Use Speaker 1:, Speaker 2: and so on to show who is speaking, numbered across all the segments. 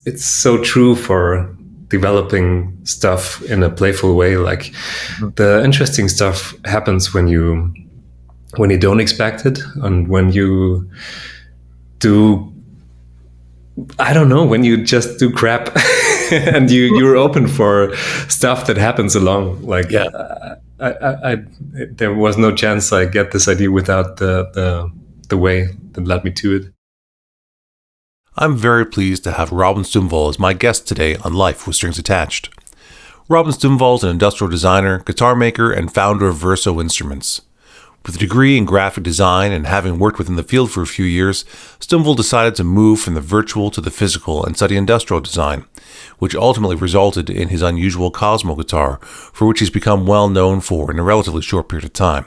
Speaker 1: it's so true for developing stuff in a playful way. Like the interesting stuff happens when you don't expect it, and when you do, I don't know, when you just do crap and you're open for stuff that happens along. Like there was no chance I get this idea without the way that led me to it.
Speaker 2: I'm very pleased to have Robin Stummvoll as my guest today on Life with Strings Attached. Robin Stummvoll is an industrial designer, guitar maker, and founder of Verso Instruments. With a degree in graphic design and having worked within the field for a few years, Stummvoll decided to move from the virtual to the physical and study industrial design, which ultimately resulted in his unusual Cosmo guitar, for which he's become well known for in a relatively short period of time,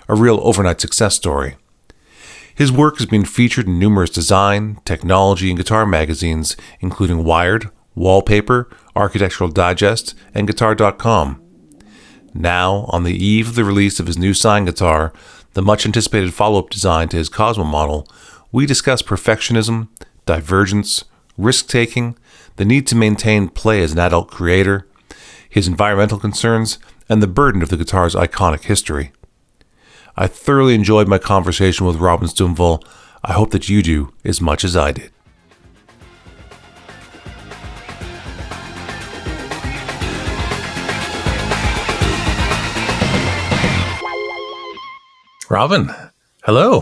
Speaker 2: a real overnight success story. His work has been featured in numerous design, technology, and guitar magazines, including Wired, Wallpaper, Architectural Digest, and Guitar.com. Now, on the eve of the release of his new Sine guitar, the much-anticipated follow-up design to his Cosmo model, we discuss perfectionism, divergence, risk-taking, the need to maintain play as an adult creator, his environmental concerns, and the burden of the guitar's iconic history. I thoroughly enjoyed my conversation with Robin Stummvoll. I hope that you do as much as I did. Robin, hello.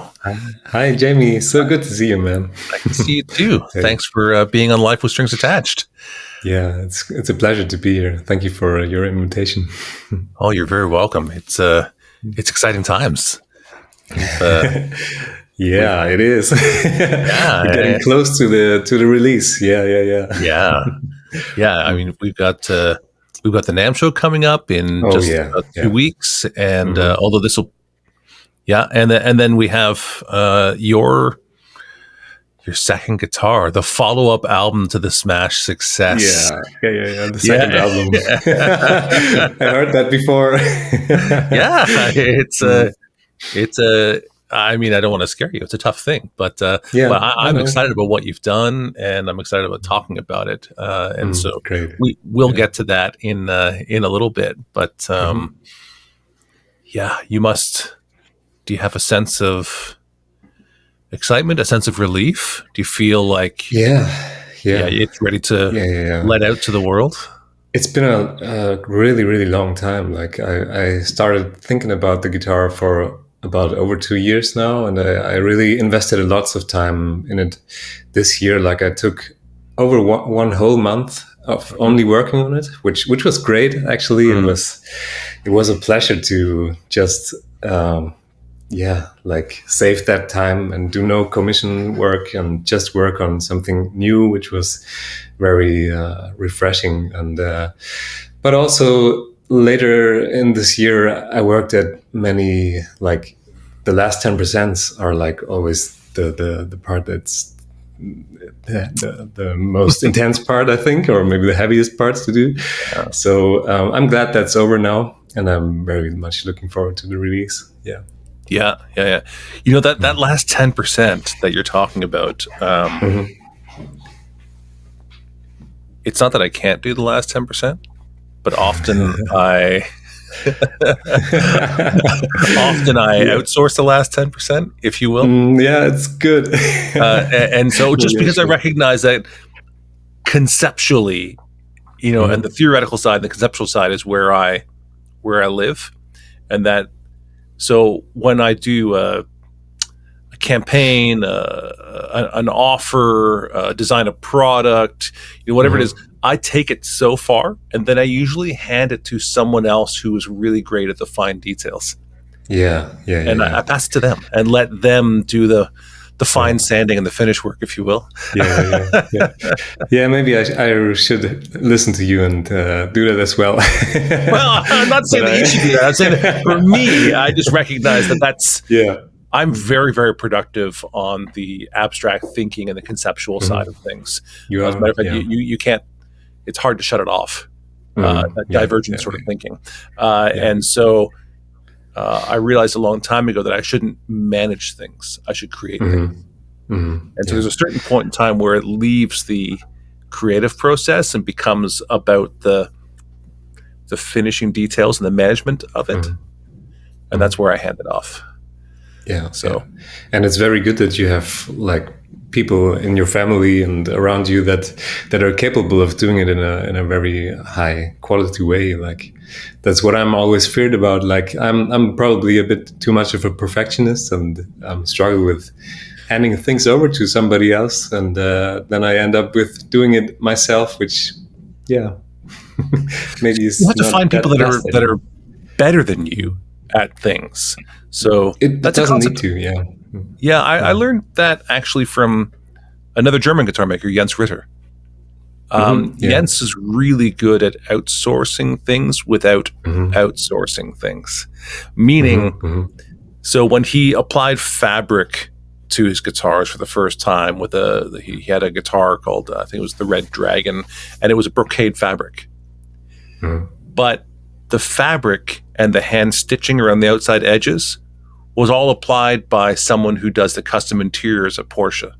Speaker 1: Hi, Jamie. So good to see you, man.
Speaker 2: I can see you too. Hey. Thanks for being on Life with Strings Attached.
Speaker 1: Yeah, it's a pleasure to be here. Thank you for your invitation.
Speaker 2: Oh, you're very welcome. It's exciting times.
Speaker 1: Yeah, it is. Yeah, we're getting close to the release.
Speaker 2: Yeah. I mean, we've got the NAMM Show coming up in about 2 weeks, and although this will. Yeah, and then we have your second guitar, the follow-up album to the smash success.
Speaker 1: Yeah. The second album. I heard that before.
Speaker 2: Yeah, it's I mean, I don't want to scare you. It's a tough thing, but I'm excited about what you've done, and I'm excited about talking about it. And so we will get to that in a little bit. But you must. Do you have a sense of excitement, a sense of relief? Do you feel like it's ready to let out to the world?
Speaker 1: It's been a really, really long time. Like I started thinking about the guitar for about over 2 years now, and I really invested lots of time in it this year. Like I took over one whole month of only working on it, which was great. Actually, it was a pleasure to just. Save that time and do no commission work and just work on something new, which was very refreshing. And but also later in this year, I worked at many, like the last 10% are like always the part that's the most intense part, I think, or maybe the heaviest parts to do. So I'm glad that's over now, and I'm very much looking forward to the release.
Speaker 2: Yeah. You know, that last 10% that you're talking about, it's not that I can't do the last 10%, but often I outsource the last 10%, if you will.
Speaker 1: It's good.
Speaker 2: And so just because I recognize that conceptually, you know, and the theoretical side, the conceptual side is where I live, and that. So when I do a campaign, an offer, design a product, you know, whatever it is, I take it so far, and then I usually hand it to someone else who is really great at the fine details. I pass it to them and let them do the fine sanding and the finish work, if you will.
Speaker 1: Maybe I should listen to you and do that as well.
Speaker 2: Well, I'm not saying that you should do that. I'm saying that for me, I just recognize that that's. I'm very, very productive on the abstract thinking and the conceptual side of things. As a matter of fact, you can't. It's hard to shut it off. Divergent sort of thinking, and so. I realized a long time ago that I shouldn't manage things. I should create things. And so there's a certain point in time where it leaves the creative process and becomes about the finishing details and the management of it. And that's where I hand it off.
Speaker 1: Yeah. So, and it's very good that you have like people in your family and around you that are capable of doing it in a very high quality way. Like that's what I'm always feared about. Like I'm probably a bit too much of a perfectionist, and I'm struggling with handing things over to somebody else, and then I end up with doing it myself, which maybe is
Speaker 2: you have to
Speaker 1: not
Speaker 2: find people that
Speaker 1: idea.
Speaker 2: are better than you at things. So
Speaker 1: It
Speaker 2: that's
Speaker 1: doesn't
Speaker 2: a
Speaker 1: need
Speaker 2: concept.
Speaker 1: to.
Speaker 2: I learned that actually from another German guitar maker, Jens Ritter. Jens is really good at outsourcing things without outsourcing things. Meaning, so when he applied fabric to his guitars for the first time, he had a guitar called, I think it was the Red Dragon, and it was a brocade fabric. But the fabric and the hand stitching around the outside edges was all applied by someone who does the custom interiors at Porsche.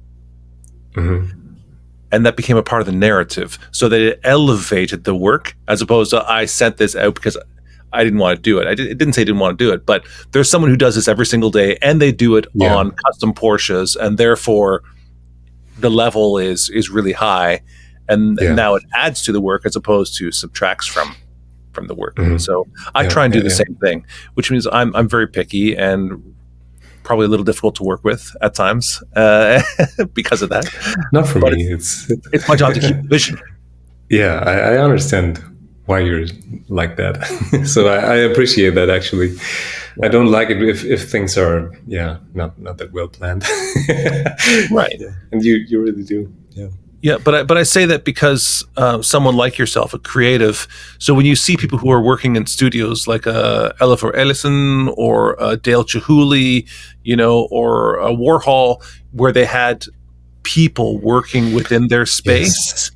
Speaker 2: And that became a part of the narrative, so that it elevated the work, as opposed to I sent this out because I didn't want to do it. It didn't say I didn't want to do it, but there's someone who does this every single day, and they do it on custom Porsches, and therefore the level is really high, and now it adds to the work as opposed to subtracts from the work. So I try and do the same thing, which means I'm very picky and probably a little difficult to work with at times because of that.
Speaker 1: Not for me. It's
Speaker 2: my job to keep the vision.
Speaker 1: Yeah, I understand why you're like that. So I appreciate that, actually. I don't like it if things are not that well planned.
Speaker 2: Right.
Speaker 1: And you really do.
Speaker 2: Yeah, but I say that because someone like yourself, a creative, so when you see people who are working in studios like Ellifur Ellison or Dale Chihuly, or a Warhol, where they had people working within their space,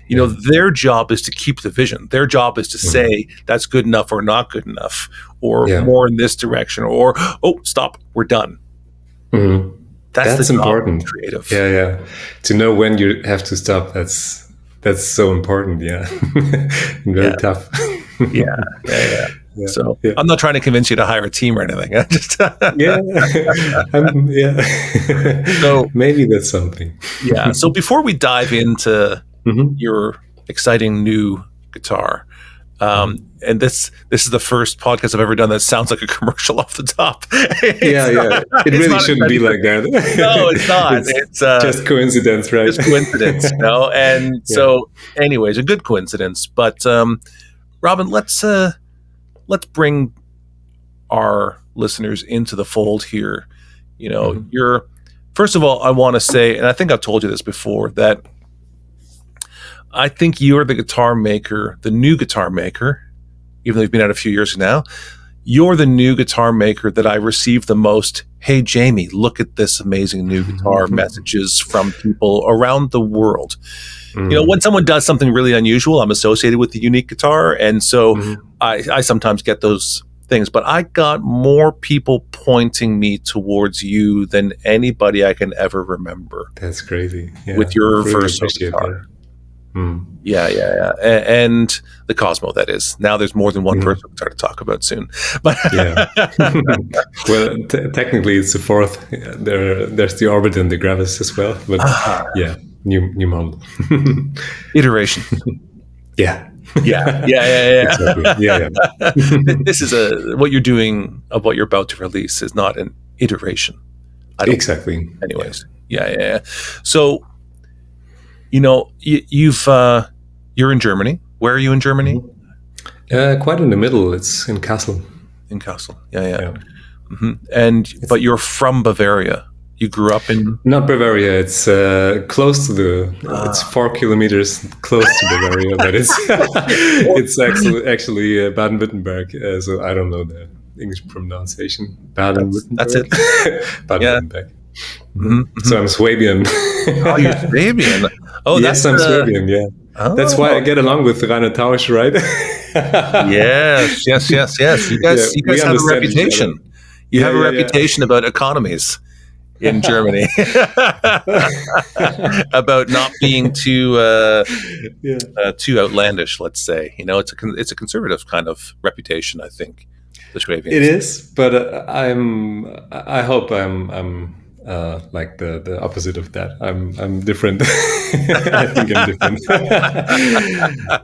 Speaker 2: their job is to keep the vision. Their job is to say that's good enough or not good enough, or more in this direction, or, oh, stop, we're done. That's important. Creative.
Speaker 1: Yeah. To know when you have to stop. That's so important. Yeah. Very tough.
Speaker 2: Yeah. So I'm not trying to convince you to hire a team or anything. I just
Speaker 1: So maybe that's something.
Speaker 2: So before we dive into your exciting new guitar, and this is the first podcast I've ever done that sounds like a commercial off the top.
Speaker 1: It really shouldn't be like that.
Speaker 2: No, it's not. It's
Speaker 1: just coincidence, right?
Speaker 2: Just coincidence, And so, anyways, a good coincidence. But Robin, let's bring our listeners into the fold here. You're, first of all, I want to say, and I think I've told you this before, that I think you're the guitar maker, the new guitar maker, even though you've been out a few years now, you're the new guitar maker that I receive the most, hey, Jamie, look at this amazing new guitar messages from people around the world. When someone does something really unusual, I'm associated with the unique guitar. And so I sometimes get those things, but I got more people pointing me towards you than anybody I can ever remember.
Speaker 1: That's crazy.
Speaker 2: With your Verso guitar. Yeah. And the Cosmo, that is. Now there's more than one Verso guitar to talk about soon. But
Speaker 1: well, technically it's the fourth. There's the Orbit and the Gravis as well. But new model.
Speaker 2: Iteration.
Speaker 1: Yeah.
Speaker 2: Exactly.
Speaker 1: Yeah.
Speaker 2: This is what you're doing of what you're about to release is not an iteration.
Speaker 1: Exactly.
Speaker 2: Anyways. Yeah. So, you're in Germany. Where are you in Germany?
Speaker 1: Quite in the middle. It's in Kassel.
Speaker 2: In Kassel. Yeah. But you're from Bavaria. You grew up in...
Speaker 1: Not Bavaria. It's close to it's 4 kilometers close to Bavaria, but it's actually Baden-Württemberg. So I don't know the English pronunciation. Baden-Württemberg.
Speaker 2: That's it.
Speaker 1: Baden-Württemberg. So I'm Swabian.
Speaker 2: Oh, you're Swabian. Oh,
Speaker 1: yes, I'm Swabian. Yeah. Oh. That's why I get along with Rainer Tausch, right?
Speaker 2: Yes. You guys have a reputation. You have a reputation about economies. in Germany about not being too outlandish. Let's say, it's a conservative kind of reputation. I think the Schwabians.
Speaker 1: It is, but I hope I'm like the opposite of that. I'm different. I think I'm different.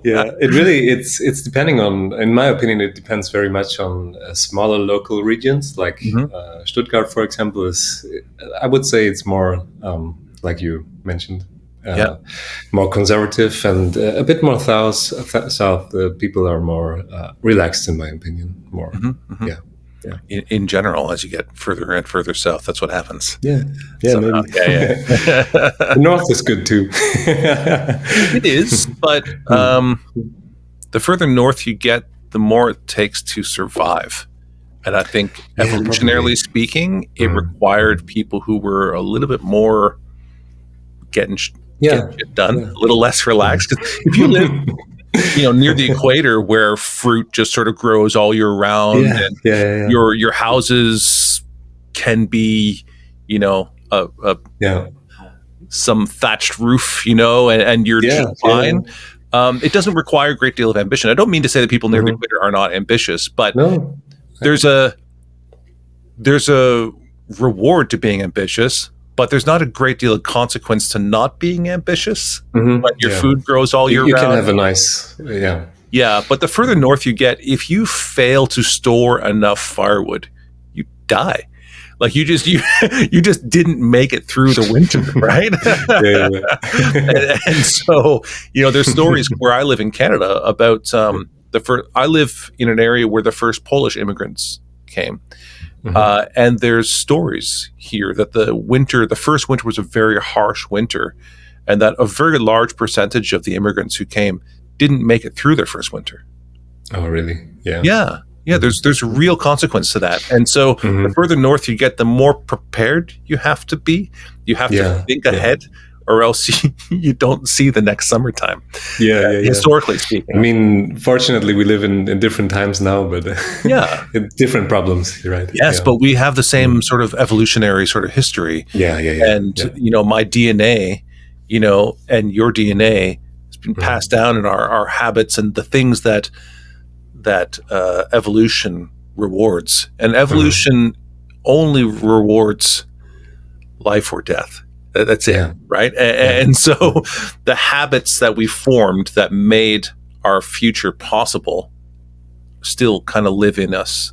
Speaker 1: Yeah, it's depending on. In my opinion, it depends very much on smaller local regions. Like Stuttgart, for example, is, I would say, it's more like you mentioned, more conservative, and a bit more south. People are more relaxed, in my opinion. More, yeah.
Speaker 2: In general, as you get further and further south, that's what happens.
Speaker 1: Yeah,
Speaker 2: so,
Speaker 1: maybe. The north is good too.
Speaker 2: It is, but the further north you get, the more it takes to survive. And I think, evolutionarily speaking, it required people who were a little bit more getting shit done, a little less relaxed. 'Cause if you live near the equator, where fruit just sort of grows all year round, and your houses can be, some thatched roof, and you're just fine. It doesn't require a great deal of ambition. I don't mean to say that people near the equator are not ambitious, but there's a reward to being ambitious. But there's not a great deal of consequence to not being ambitious. But your food grows all year round.
Speaker 1: You can have a nice,
Speaker 2: Yeah, but the further north you get, if you fail to store enough firewood, you die. Like you just didn't make it through the winter, right? And so, there's stories where I live in Canada about I live in an area where the first Polish immigrants came. And there's stories here that the first winter was a very harsh winter, and that a very large percentage of the immigrants who came didn't make it through their first winter.
Speaker 1: Oh, really? Yeah.
Speaker 2: Yeah. There's a real consequence to that. And so the further north you get, the more prepared you have to be. You have to think ahead, or else you don't see the next summertime. Historically speaking.
Speaker 1: I mean, fortunately, we live in different times now, but different problems, right?
Speaker 2: Yes, but we have the same sort of evolutionary sort of history. And, my DNA, and your DNA has been passed down in our habits and the things that evolution rewards. And evolution only rewards life or death. That's it, right? And so the habits that we formed that made our future possible still kind of live in us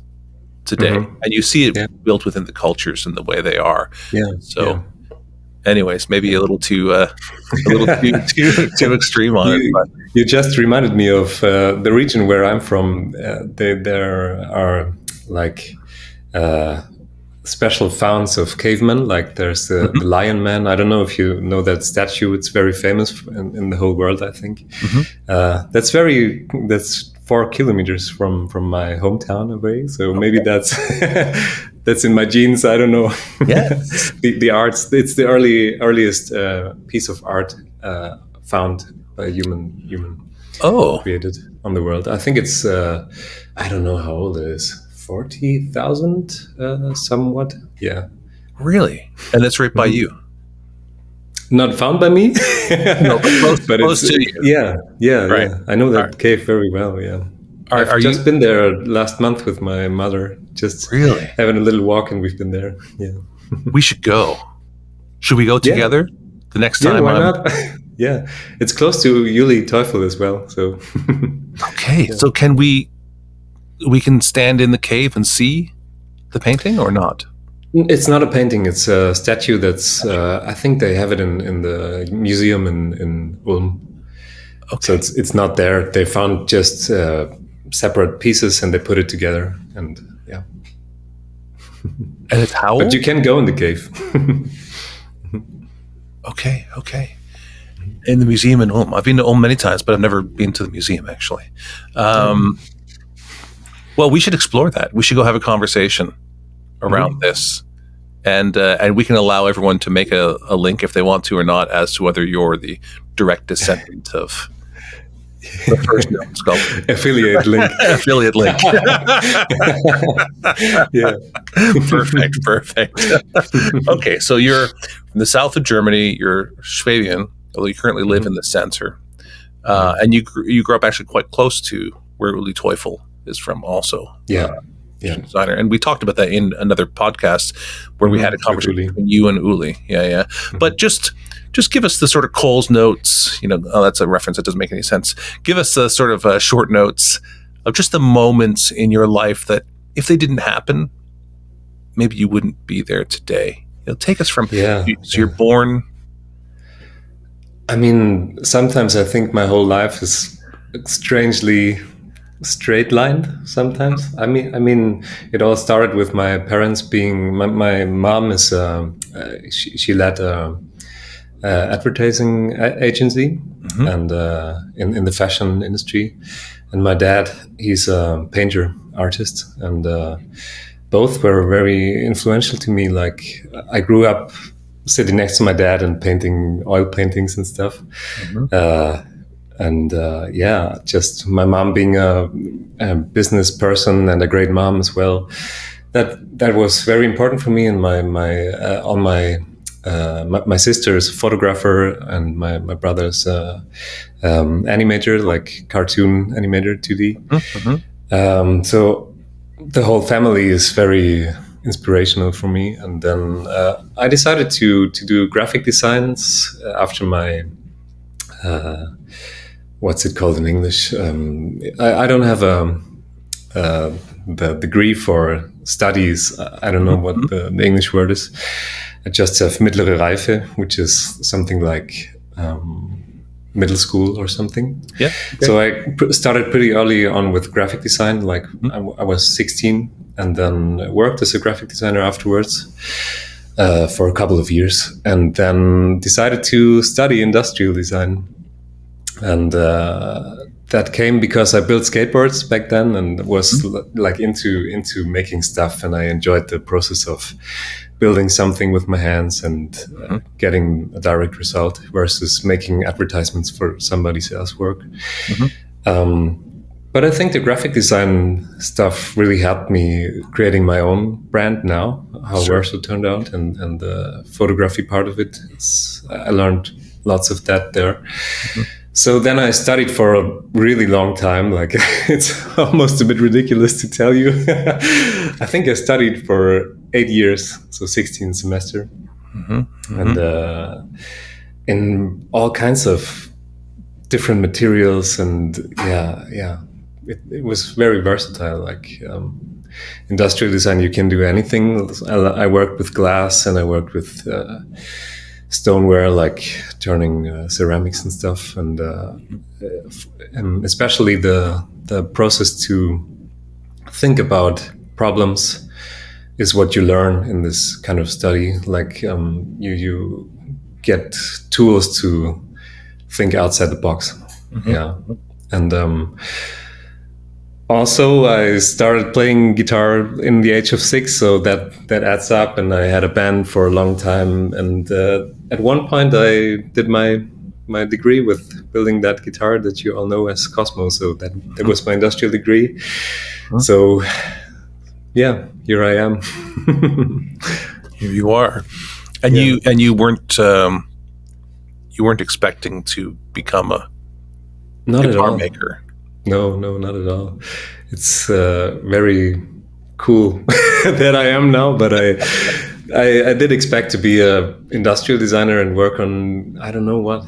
Speaker 2: today. And you see it built within the cultures and the way they are. Anyways, maybe a little too extreme on it. But.
Speaker 1: You just reminded me of the region where I'm from. There are like special founds of cavemen. Like there's the Lion Man. I don't know if you know that statue. It's very famous in the whole world, I think. That's 4 kilometers from my hometown away. So maybe that's that's in my genes. I don't know. The arts. It's the earliest piece of art found by human created on the world. I think it's I don't know how old it is. 40,000 somewhat. Yeah.
Speaker 2: Really? And that's right by you?
Speaker 1: Not found by me.
Speaker 2: No, but close to you.
Speaker 1: Yeah.
Speaker 2: Right.
Speaker 1: I know that cave very well, yeah. I've just been there last month with my mother, just having a little walk, and we've been there. Yeah.
Speaker 2: We should go. Should we go together the next time?
Speaker 1: Why not? Yeah. It's close to Uli Teufel as well, so.
Speaker 2: Okay, so can we can stand in the cave and see the painting or not?
Speaker 1: It's not a painting. It's a statue that's, I think they have it in the museum in Ulm. Okay. So it's not there. They found just separate pieces and they put it together. And yeah.
Speaker 2: And it's how old?
Speaker 1: But you can go in the cave.
Speaker 2: Okay. In the museum in Ulm. I've been to Ulm many times, but I've never been to the museum, actually. Well, we should explore that. We should go have a conversation around this, and we can allow everyone to make a link if they want to or not as to whether you're the direct descendant of The first known sculptor.
Speaker 1: Affiliate link.
Speaker 2: Affiliate link.
Speaker 1: Yeah.
Speaker 2: Perfect. Okay, so you're from the south of Germany. You're Schwabian, although you currently live in the center. And you grew up actually quite close to where Uli Teufel is from also.
Speaker 1: Yeah.
Speaker 2: Designer. And we talked about that in another podcast where we had a conversation between you and Uli. Yeah. But just give us the sort of Cole's notes, that's a reference that doesn't make any sense. Give us the sort of short notes of just the moments in your life that if they didn't happen, maybe you wouldn't be there today. Take us from, so you're born.
Speaker 1: I mean, sometimes I think my whole life is strangely straight lined sometimes. I mean, it all started with my parents being, my mom is, she led advertising agency and in the fashion industry. And my dad, he's a painter, artist, and both were very influential to me. Like, I grew up sitting next to my dad and painting oil paintings and stuff. Just my mom being a business person and a great mom as well. That was very important for me. And my sister's a photographer, and my brother's animator, like cartoon animator, 2D. So the whole family is very inspirational for me. And then I decided to do graphic designs after my what's it called in English? I don't have the degree for studies. I don't know what the English word is. I just have mittlere Reife, which is something like middle school or something.
Speaker 2: Yeah. Okay.
Speaker 1: So I started pretty early on with graphic design. Like I was 16, and then worked as a graphic designer afterwards for a couple of years, and then decided to study industrial design. And that came because I built skateboards back then and was like into making stuff, and I enjoyed the process of building something with my hands and getting a direct result versus making advertisements for somebody else's work. But I think the graphic design stuff really helped me creating my own brand now, how Verso turned out, and the photography part of it. I learned lots of that there. So then I studied for a really long time. Like, it's almost a bit ridiculous to tell you. I think I studied for 8 years, so 16 semester. And in all kinds of different materials. And it was very versatile. Like industrial design, you can do anything. I worked with glass, and I worked with stoneware, like turning ceramics and stuff, and especially the process to think about problems is what you learn in this kind of study. Like you get tools to think outside the box. And also, I started playing guitar in the age of 6, so that adds up. And I had a band for a long time. And at one point, I did my degree with building that guitar that you all know as Cosmo. So that was my industrial degree. So, yeah, here I am.
Speaker 2: Here you are, and you weren't expecting to become a guitar maker.
Speaker 1: No, not at all. It's very cool that I am now, but I did expect to be a industrial designer and work on, I don't know what.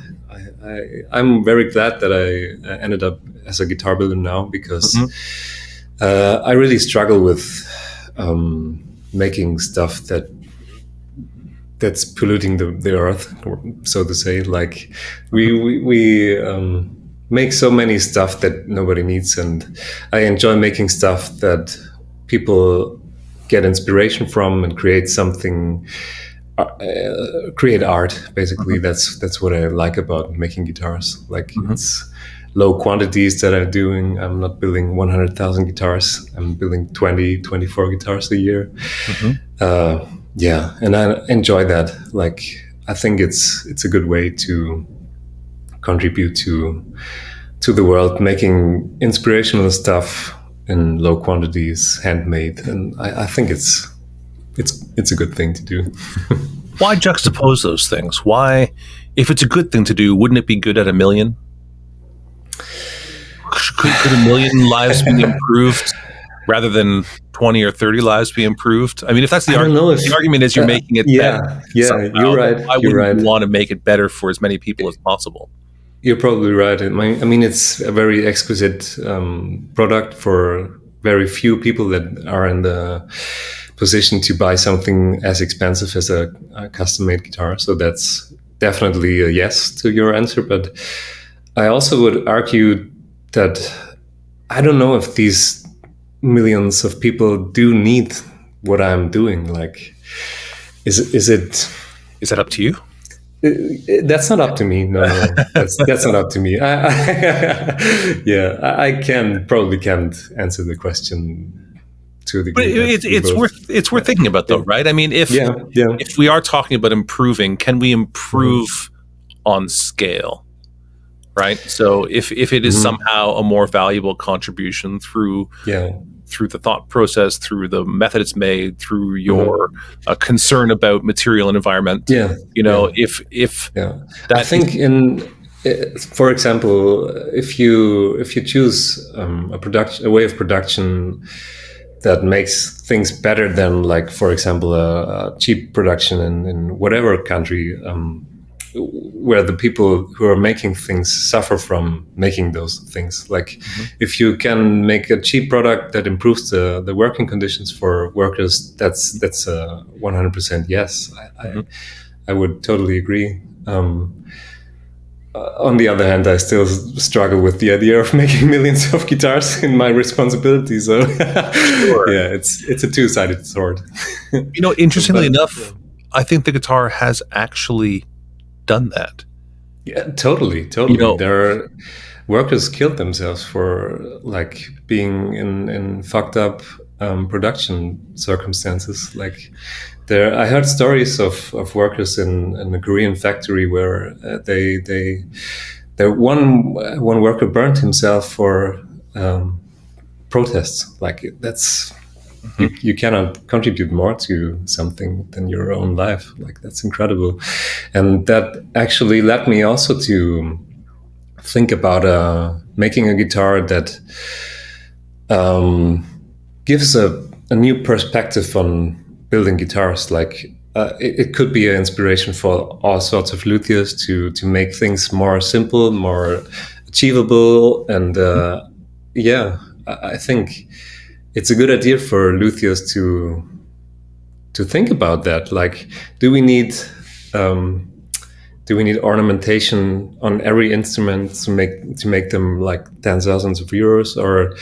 Speaker 1: I'm very glad that I ended up as a guitar builder now, because I really struggle with making stuff that's polluting the earth, so to say. Like we make so many stuff that nobody needs, and I enjoy making stuff that people get inspiration from and create something, create art. Basically, that's what I like about making guitars. Like it's low quantities that I'm doing. I'm not building 100,000 guitars. I'm building 24 guitars a year. And I enjoy that. Like, I think it's a good way to contribute to to the world, making inspirational stuff in low quantities, handmade, and I think it's a good thing to do.
Speaker 2: Why juxtapose those things? Why, if it's a good thing to do, wouldn't it be good at 1 million? Could 1 million lives be improved rather than 20 or 30 lives be improved? I mean, if that's the argument, the argument is you're making it better.
Speaker 1: Yeah, you're right.
Speaker 2: Why wouldn't you want to make it better for as many people as possible?
Speaker 1: You're probably right. I mean, it's a very exquisite product for very few people that are in the position to buy something as expensive as a custom-made guitar. So that's definitely a yes to your answer. But I also would argue that I don't know if these millions of people do need what I'm doing. Like, is
Speaker 2: that up to you?
Speaker 1: That's not up to me. No, that's not up to me. I probably can't answer the question to a degree.
Speaker 2: But it's worth thinking about, though, right? I mean, if we are talking about improving, can we improve on scale, right? So if it is somehow a more valuable contribution through the thought process, through the method it's made, through your concern about material and environment. If
Speaker 1: I think for example, if you choose a way of production that makes things better than, like, for example, a cheap production in whatever country, where the people who are making things suffer from making those things. Like, if you can make a cheap product that improves the working conditions for workers, that's a 100% yes. I would totally agree. On the other hand, I still struggle with the idea of making millions of guitars in my responsibility. So it's a two-sided sword.
Speaker 2: Interestingly enough, I think the guitar has actually done that.
Speaker 1: Yeah, totally. There are workers killed themselves for, like, being in fucked up production circumstances. Like, I heard stories of workers in a Korean factory where one worker burned himself for protests. Like, that's you cannot contribute more to something than your own life. Like, that's incredible. And that actually led me also to think about making a guitar that gives a new perspective on building guitars. Like, it could be an inspiration for all sorts of luthiers to make things more simple, more achievable. And I think it's a good idea for luthiers to think about that. Like, do we need ornamentation on every instrument to make them like tens of thousands of euros, or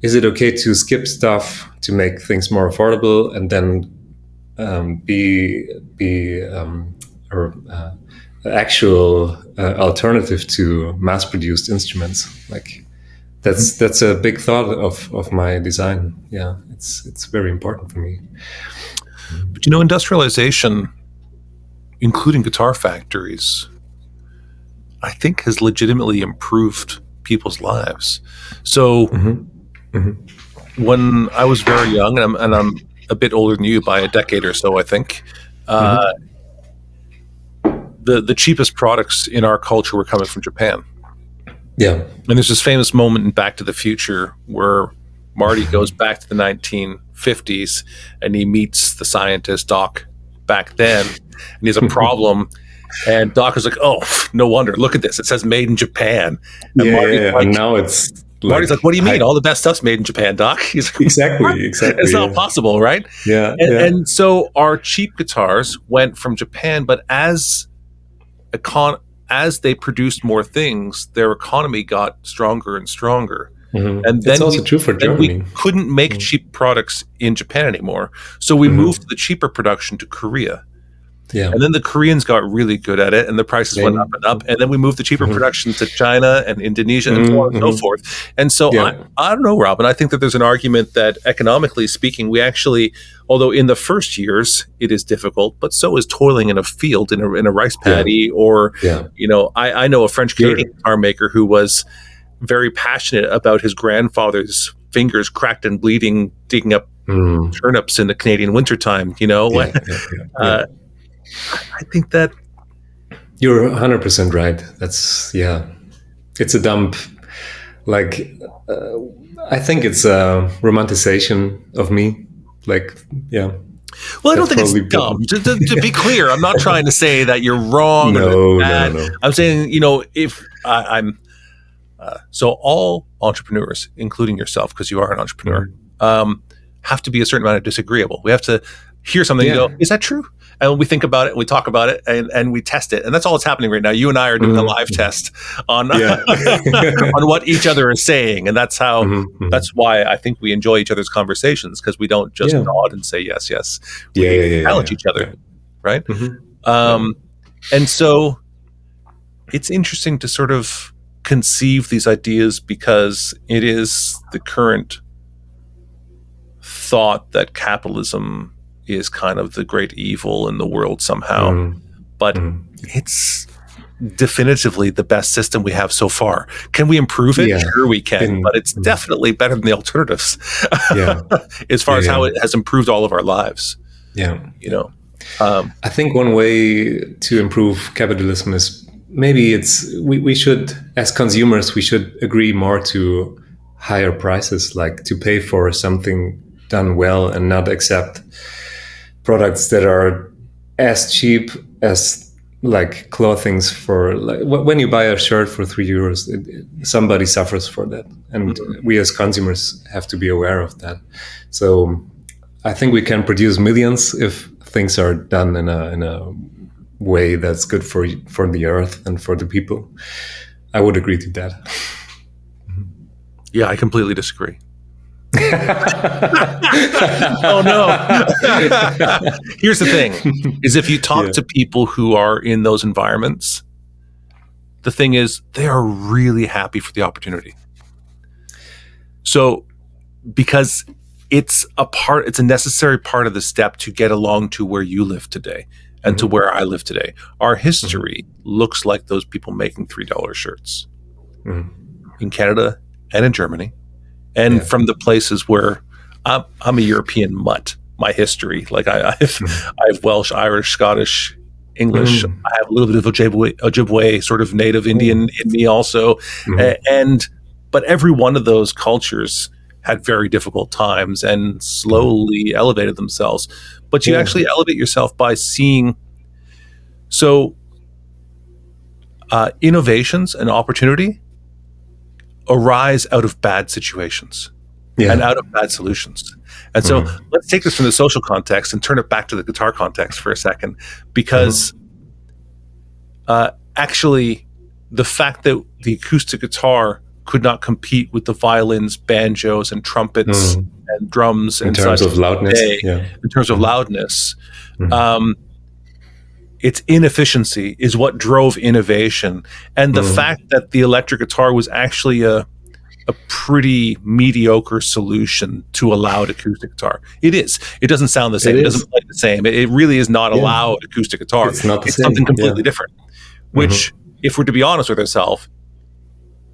Speaker 1: is it okay to skip stuff to make things more affordable and then be actual alternative to mass-produced instruments? Like, that's a big thought of my design. Yeah, it's very important for me.
Speaker 2: But industrialization, including guitar factories, I think has legitimately improved people's lives. So when I was very young, and I'm a bit older than you by a decade or so, I think, the cheapest products in our culture were coming from Japan.
Speaker 1: Yeah.
Speaker 2: And there's this famous moment in Back to the Future where Marty goes back to the 1950s and he meets the scientist Doc back then, and he has a problem. And Doc is like, "Oh, no wonder. Look at this. It says made in Japan." And
Speaker 1: and now it's
Speaker 2: Marty's like, "What do you mean? All the best stuff's made in Japan, Doc?" He's like,
Speaker 1: exactly.
Speaker 2: It's not possible, right?
Speaker 1: Yeah.
Speaker 2: And so our cheap guitars went from Japan, but as they produced more things, their economy got stronger and stronger. And then
Speaker 1: it's also true for Germany.
Speaker 2: We couldn't make cheap products in Japan anymore, so we moved the cheaper production to Korea.
Speaker 1: Yeah.
Speaker 2: And then the Koreans got really good at it, and the prices went up and up. And then we moved the cheaper production to China and Indonesia and so on and so forth. And so I don't know, Robin. I think that there's an argument that economically speaking, we actually, although in the first years it is difficult, but so is toiling in a field in a rice paddy, or I know a French Canadian guitar maker who was very passionate about his grandfather's fingers cracked and bleeding, digging up turnips in the Canadian wintertime, you know?
Speaker 1: Yeah.
Speaker 2: I think that
Speaker 1: You're 100% right. It's a dump. Like, I think it's a romanticization of me. Like, yeah.
Speaker 2: Well, I don't think it's dumb. To be clear, I'm not trying to say that you're wrong or that bad.
Speaker 1: No.
Speaker 2: I'm saying, you know, if I'm so all entrepreneurs, including yourself, because you are an entrepreneur, have to be a certain amount of disagreeable. We have to hear something and go, is that true? And we think about it, we talk about it, and we test it. And that's all that's happening right now. You and I are doing a live test on on what each other is saying. And that's how that's why I think we enjoy each other's conversations, because we don't just nod and say yes, yes. We challenge each other. Right? And so it's interesting to sort of conceive these ideas, because it is the current thought that capitalism is kind of the great evil in the world somehow. But it's definitively the best system we have so far. Can we improve it? Sure we can, but it's definitely better than the alternatives as far as how it has improved all of our lives. You know,
Speaker 1: I think one way to improve capitalism is maybe we should, as consumers, we should agree more to higher prices, like to pay for something done well and not accept products that are as cheap as like clothings for, like, when you buy a shirt for €3, somebody suffers for that, and we as consumers have to be aware of that. So I think we can produce millions if things are done in a way that's good for the earth and for the people. I would agree to that.
Speaker 2: Yeah, I completely disagree. Oh no. Here's the thing, is if you talk to people who are in those environments, the thing is they are really happy for the opportunity. So because it's a necessary part of the step to get along to where you live today and to where I live today. Our history looks like those people making $3 shirts in Canada and in Germany. And from the places where I'm a European mutt, my history, like I have Welsh, Irish, Scottish, English. I have a little bit of Ojibwe sort of native Indian in me also. But every one of those cultures had very difficult times and slowly elevated themselves. But you actually elevate yourself by seeing. So innovations and opportunity arise out of bad situations and out of bad solutions. And so let's take this from the social context and turn it back to the guitar context for a second, because actually the fact that the acoustic guitar could not compete with the violins, banjos, and trumpets and drums
Speaker 1: in terms of loudness,
Speaker 2: in terms of loudness, its inefficiency is what drove innovation. And the fact that the electric guitar was actually a pretty mediocre solution to a loud acoustic guitar. It is. It doesn't sound the same. It doesn't play the same. It really is not a loud acoustic guitar.
Speaker 1: It's not the
Speaker 2: it's
Speaker 1: same.
Speaker 2: Something completely different, which, if we're to be honest with ourselves,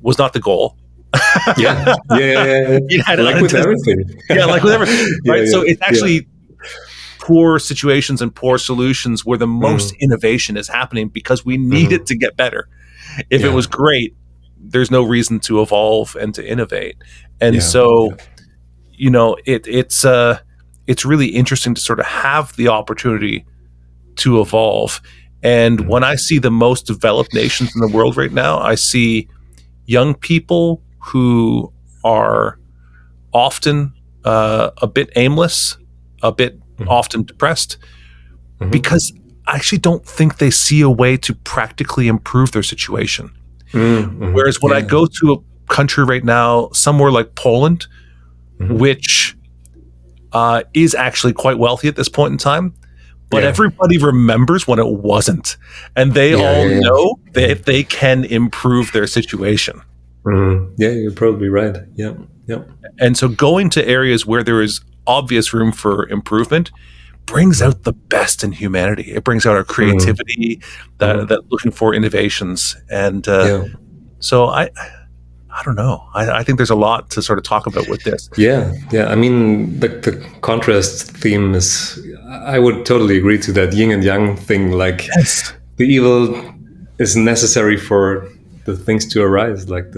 Speaker 2: was not the goal.
Speaker 1: Yeah. Like with everything.
Speaker 2: Like with everything. Right. So it's actually poor situations and poor solutions where the most innovation is happening, because we need it to get better. If it was great, there's no reason to evolve and to innovate. And so, you know, it's really interesting to sort of have the opportunity to evolve. And when I see the most developed nations in the world right now, I see young people who are often a bit aimless, a bit often depressed, because I actually don't think they see a way to practically improve their situation. Whereas when I go to a country right now, somewhere like Poland, which is actually quite wealthy at this point in time, but everybody remembers when it wasn't, and they all know that they can improve their situation.
Speaker 1: Yeah, you're probably right. Yeah.
Speaker 2: And so going to areas where there is obvious room for improvement brings out the best in humanity. It brings out our creativity, that looking for innovations. And so I don't know. I think there's a lot to sort of talk about with this.
Speaker 1: Yeah. I mean, the contrast theme is. I would totally agree to that yin and yang thing. Like,
Speaker 2: Yes.
Speaker 1: the evil is necessary for the things to arise. Like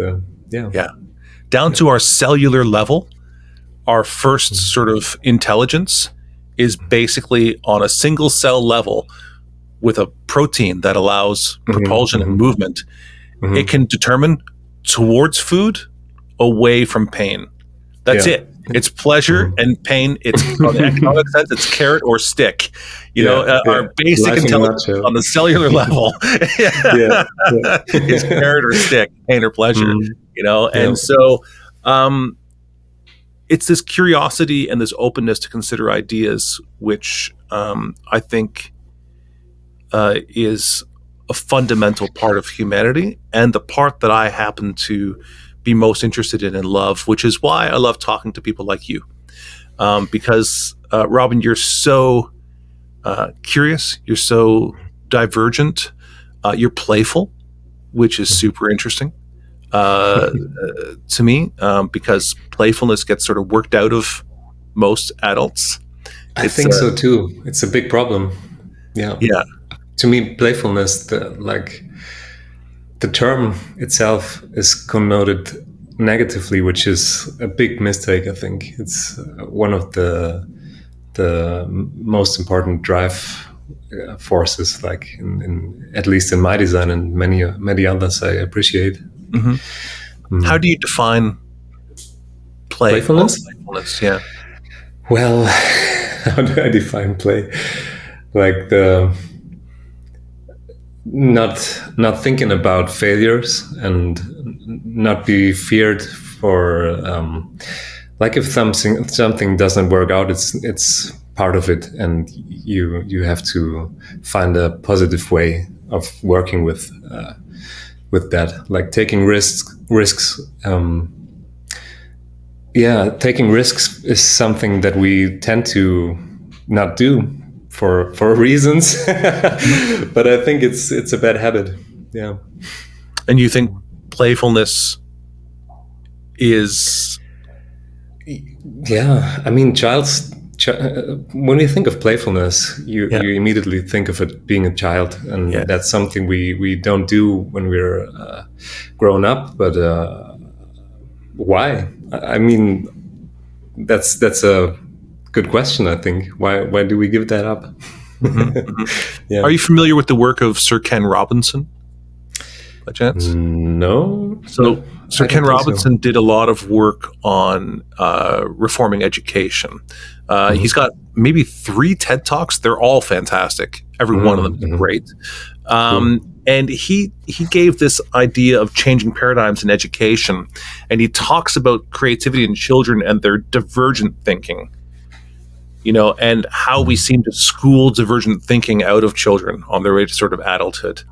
Speaker 2: Down to our cellular level, our first sort of intelligence is basically on a single cell level with a protein that allows propulsion and movement. It can determine towards food, away from pain. That's it. It's pleasure and pain. It's on the economic sense, it's carrot or stick. Our basic
Speaker 1: Life
Speaker 2: intelligence on the cellular level is carrot or stick, pain or pleasure. And so it's this curiosity and this openness to consider ideas, which I think is a fundamental part of humanity, and the part that I happen to be most interested in and love, which is why I love talking to people like you. Because, Robin, you're so curious, you're so divergent, you're playful, which is super interesting to me, because playfulness gets sort of worked out of most adults.
Speaker 1: I think so too. It's a big problem. Yeah. To me, playfulness, the term itself is connoted negatively, which is a big mistake. I think it's one of the most important drive forces, like in at least in my design and many others I appreciate.
Speaker 2: How do you define
Speaker 1: playfulness?
Speaker 2: Yeah.
Speaker 1: Well, how do I define play? Like not thinking about failures and not be feared for like if something doesn't work out, it's part of it, and you have to find a positive way of working with that, like taking risks. Taking risks is something that we tend to not do for reasons, but I think it's a bad habit. Yeah.
Speaker 2: And you think playfulness is?
Speaker 1: Yeah, I mean, when you think of playfulness, you immediately think of it being a child, and that's something we don't do when we're grown up. But why? I mean, that's a good question. I think why do we give that up? Yeah.
Speaker 2: Are you familiar with the work of Sir Ken Robinson, by chance?
Speaker 1: No.
Speaker 2: So Sir Ken Robinson did a lot of work on reforming education. He's got maybe 3 TED Talks. They're all fantastic. Every one of them is great. And he gave this idea of changing paradigms in education, and he talks about creativity in children and their divergent thinking, and how we seem to school divergent thinking out of children on their way to sort of adulthood.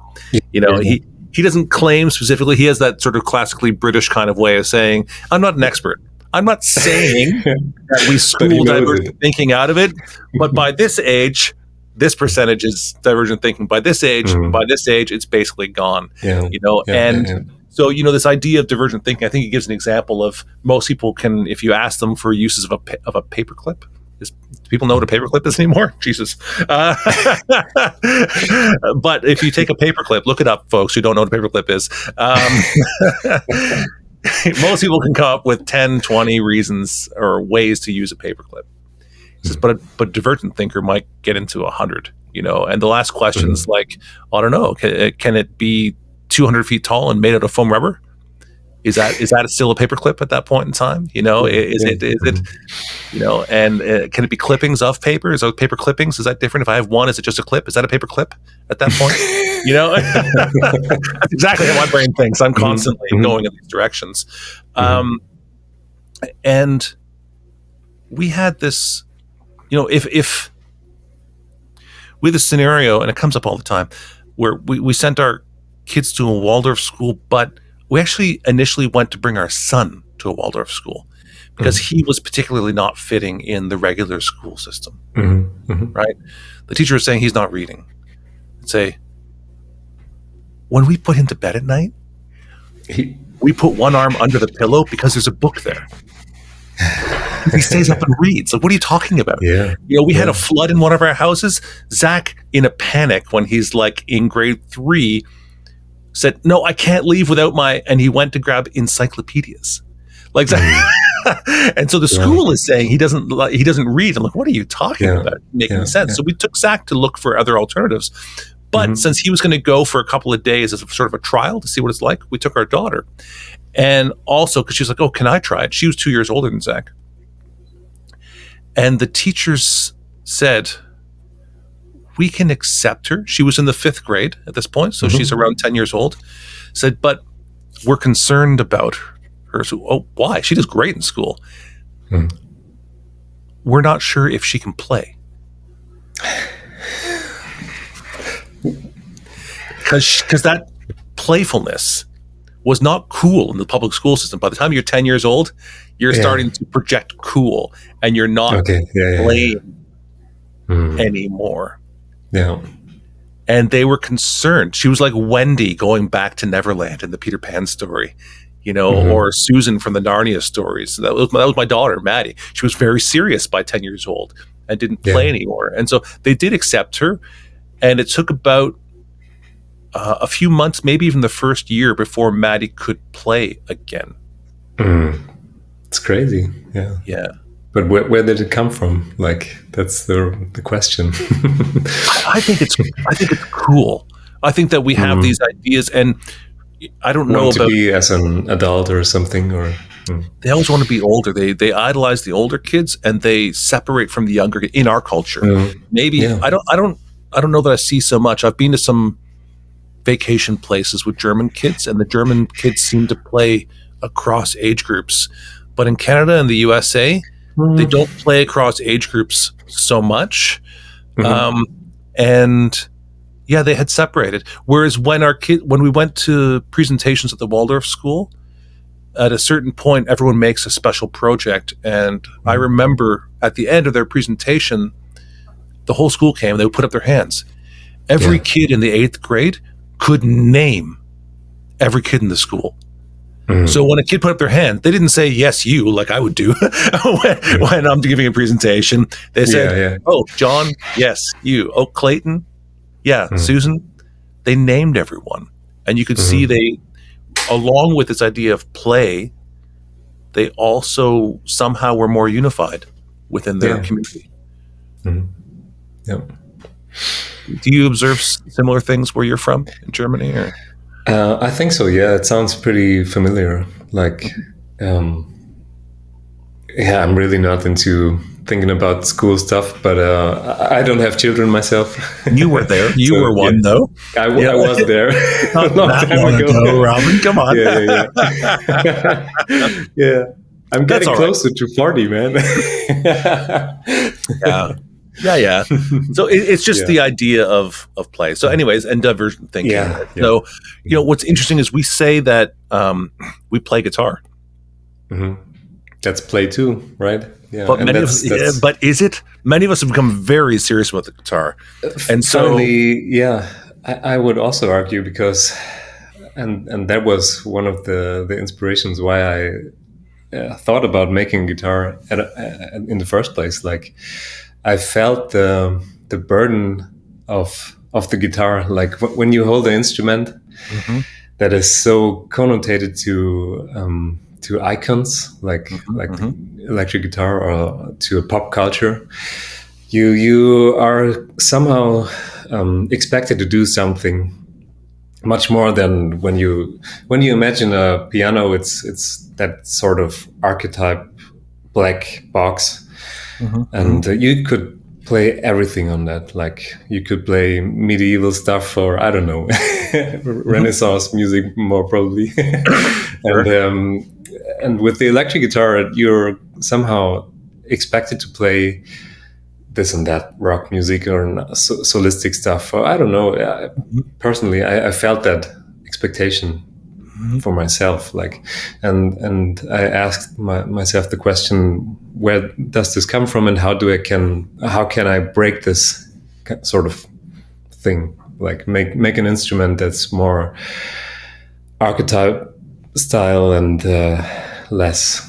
Speaker 2: He doesn't claim specifically. He has that sort of classically British kind of way of saying, I'm not an expert. I'm not saying that we school divergent thinking out of it, but by this age, this percentage is divergent thinking. By this age, it's basically gone. So, this idea of divergent thinking, I think he gives an example of most people can, if you ask them for uses of a paperclip. Do people know what a paperclip is anymore? Jesus. But if you take a paperclip, look it up, folks who don't know what a paperclip is. Most people can come up with 10, 20 reasons or ways to use a paperclip. He says, but a divergent thinker might get into 100, and the last question is like, I don't know, can it be 200 feet tall and made out of foam rubber? Is that still a paperclip at that point in time? Is it and can it be clippings of paper? Is it paper clippings? Is that different? If I have one, is it just a clip? Is that a paper clip at that point? That's exactly how my brain thinks. I'm constantly going in these directions. And we had this, if we had a scenario, and it comes up all the time, where we sent our kids to a Waldorf school, but we actually initially went to bring our son to a Waldorf school because he was particularly not fitting in the regular school system, right? The teacher was saying he's not reading. I'd say, when we put him to bed at night, we put one arm under the pillow because there's a book there. He stays up and reads. Like, what are you talking about?
Speaker 1: Yeah.
Speaker 2: We had a flood in one of our houses. Zach, in a panic when he's like in grade 3, said, "No, I can't leave without my," and he went to grab encyclopedias. Like, and so the school is saying he doesn't read. I'm like, what are you talking about? Making sense. So we took Zach to look for other alternatives. But since he was going to go for a couple of days as a sort of a trial to see what it's like, we took our daughter. And also because she was like, "Oh, can I try it?" She was 2 years older than Zach. And the teachers said, "We can accept her." She was in the 5th grade at this point, so she's around 10 years old. Said, "But we're concerned about her." So, "Oh, why? She does great in school." "We're not sure if she can play." Because that playfulness was not cool in the public school system. By the time you're 10 years old, you're starting to project cool, and you're not playing anymore.
Speaker 1: Yeah.
Speaker 2: And they were concerned. She was like Wendy going back to Neverland in the Peter Pan story, or Susan from the Narnia stories. That was my daughter, Maddie. She was very serious by 10 years old and didn't play anymore. And so they did accept her. And it took about a few months, maybe even the first year, before Maddie could play again.
Speaker 1: It's crazy. Yeah.
Speaker 2: Yeah.
Speaker 1: But where did it come from? Like, that's the question.
Speaker 2: I think it's cool. I think that we have these ideas, and I don't know
Speaker 1: want
Speaker 2: about
Speaker 1: to be as an adult or something, or
Speaker 2: they always want to be older. They idolize the older kids, and they separate from the younger in our culture. Maybe I don't know that I see so much. I've been to some vacation places with German kids, and the German kids seem to play across age groups. But in Canada and the USA, they don't play across age groups so much. And they had separated. Whereas when we went to presentations at the Waldorf school, at a certain point, everyone makes a special project. And I remember at the end of their presentation, the whole school came, they would put up their hands. Every kid in the 8th grade could name every kid in the school. So when a kid put up their hand, they didn't say, "Yes, you," like I would do when I'm giving a presentation. They said, "Oh, John, yes, you. Oh, Clayton, Susan." They named everyone. And you could see they, along with this idea of play, they also somehow were more unified within their community.
Speaker 1: Yep.
Speaker 2: Do you observe similar things where you're from in Germany? Or?
Speaker 1: I think so. Yeah, it sounds pretty familiar. Like, I'm really not into thinking about school stuff, but I don't have children myself.
Speaker 2: You were there. You were one, though.
Speaker 1: I was there.
Speaker 2: Not that long ago, Robin. Come on.
Speaker 1: Yeah. I'm getting closer to 40, man.
Speaker 2: Yeah. So it's just the idea of play. So anyways, and divergent thinking. So, what's interesting is we say that we play guitar.
Speaker 1: That's play too, right? Yeah.
Speaker 2: But but is it? Many of us have become very serious about the guitar. And so,
Speaker 1: I would also argue because, and that was one of the inspirations why I thought about making guitar in the first place. Like, I felt the burden of the guitar. Like when you hold the instrument that is so connotated to icons, like electric guitar, or to a pop culture, you are somehow expected to do something much more than when you imagine a piano. It's that sort of archetype, black box. And you could play everything on that. Like, you could play medieval stuff, or I don't know, Renaissance music more probably. And with the electric guitar, you're somehow expected to play this and that rock music or solistic stuff. Or I don't know. Personally, I felt that expectation for myself, like, and I asked myself the question, where does this come from, and how can I break this sort of thing, like make an instrument that's more archetype style and less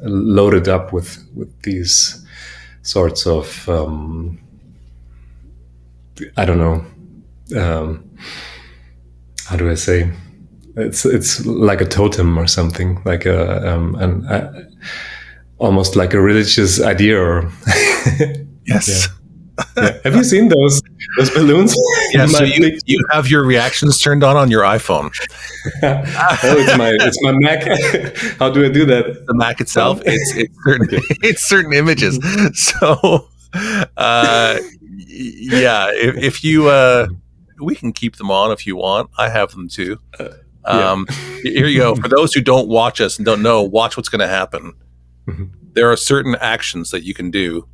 Speaker 1: loaded up with these sorts of I don't know, how do I say, it's like a totem or something, like almost like a religious idea. Or
Speaker 2: Yes.
Speaker 1: Yeah. Have you seen those balloons?
Speaker 2: Yeah. So you have your reactions turned on your iPhone.
Speaker 1: It's my Mac. How do I do that?
Speaker 2: The Mac itself, it's certain images. So, yeah, if you, we can keep them on if you want. I have them too. Here you go. For those who don't watch us and don't know, watch what's going to happen. Mm-hmm. There are certain actions that you can do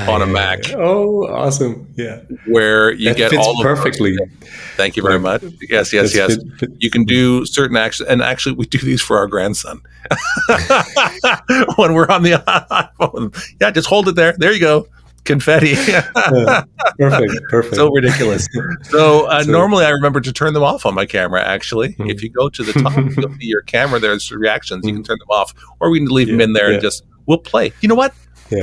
Speaker 2: on a Mac.
Speaker 1: Oh, awesome! Yeah,
Speaker 2: where you get
Speaker 1: fits
Speaker 2: all
Speaker 1: perfectly.
Speaker 2: Thank you very much. Yes. You can do certain actions, and actually, we do these for our grandson when we're on the iPhone. Yeah, just hold it there. There you go. Confetti.
Speaker 1: Perfect.
Speaker 2: So ridiculous. So normally I remember to turn them off on my camera. Actually, if you go to the top, you'll see your camera. There's reactions. You can turn them off, or we can leave them in there and just we'll play. You know what?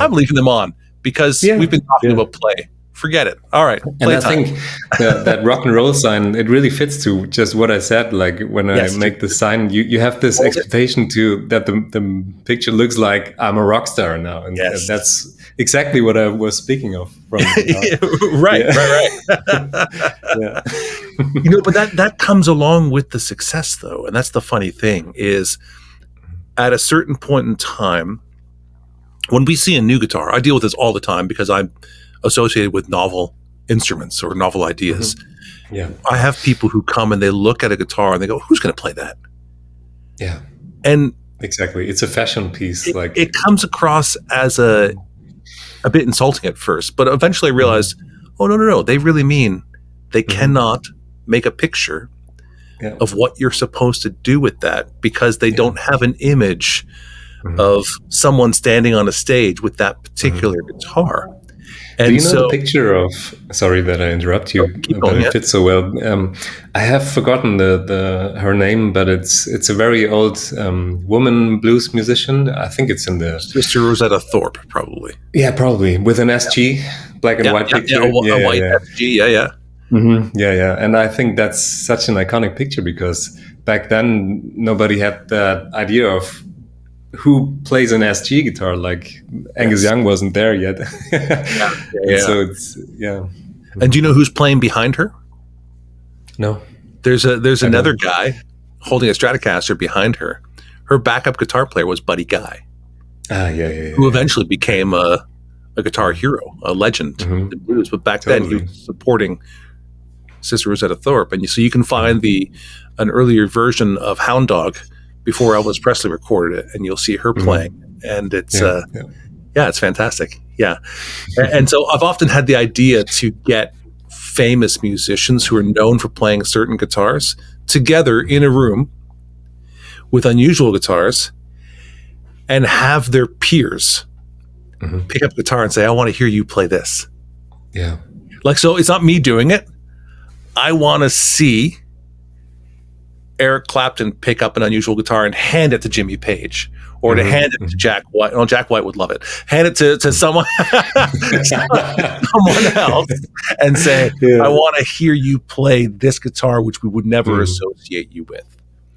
Speaker 2: I'm leaving them on because we've been talking about play. Forget it. All right.
Speaker 1: And I think that rock and roll sign, it really fits to just what I said. Like when I make the sign, you have this expectation that the picture looks like I'm a rock star now. And that's exactly what I was speaking of. From
Speaker 2: Right. You know, but that comes along with the success, though. And that's the funny thing is at a certain point in time, when we see a new guitar, I deal with this all the time because I'm associated with novel instruments or novel ideas.
Speaker 1: Mm-hmm. Yeah.
Speaker 2: I have people who come and they look at a guitar and they go, who's going to play that?
Speaker 1: Yeah.
Speaker 2: And
Speaker 1: exactly. It's a fashion piece.
Speaker 2: It comes across as a bit insulting at first, but eventually I realized, oh, no. They really mean they cannot make a picture of what you're supposed to do with that because they don't have an image of someone standing on a stage with that particular guitar. And
Speaker 1: do you know the picture of? Sorry that I interrupt you, but it fits so well. I have forgotten her name, but it's a very old woman blues musician. I think it's in the
Speaker 2: Sister Rosetta Thorpe, probably.
Speaker 1: Yeah, probably with an SG, black and white picture.
Speaker 2: A white SG. Yeah.
Speaker 1: Mm-hmm. Yeah. And I think that's such an iconic picture because back then nobody had that idea of who plays an SG guitar. Like Angus Young wasn't there yet. So it's
Speaker 2: And do you know who's playing behind her?
Speaker 1: No.
Speaker 2: There's another guy holding a Stratocaster behind her. Her backup guitar player was Buddy Guy. Who eventually became a guitar hero, a legend in the blues. But back then he was supporting Sister Rosetta Thorpe. And so you can find an earlier version of Hound Dog before Elvis Presley recorded it, and you'll see her playing, and it's it's fantastic. Yeah, and so I've often had the idea to get famous musicians who are known for playing certain guitars together in a room with unusual guitars, and have their peers pick up the guitar and say, "I want to hear you play this."
Speaker 1: Yeah,
Speaker 2: like so. It's not me doing it. I want to see Eric Clapton pick up an unusual guitar and hand it to Jimmy Page, or to hand it to Jack White. Oh, Jack White would love it. Hand it to someone, someone else, and say, "I want to hear you play this guitar, which we would never associate you with."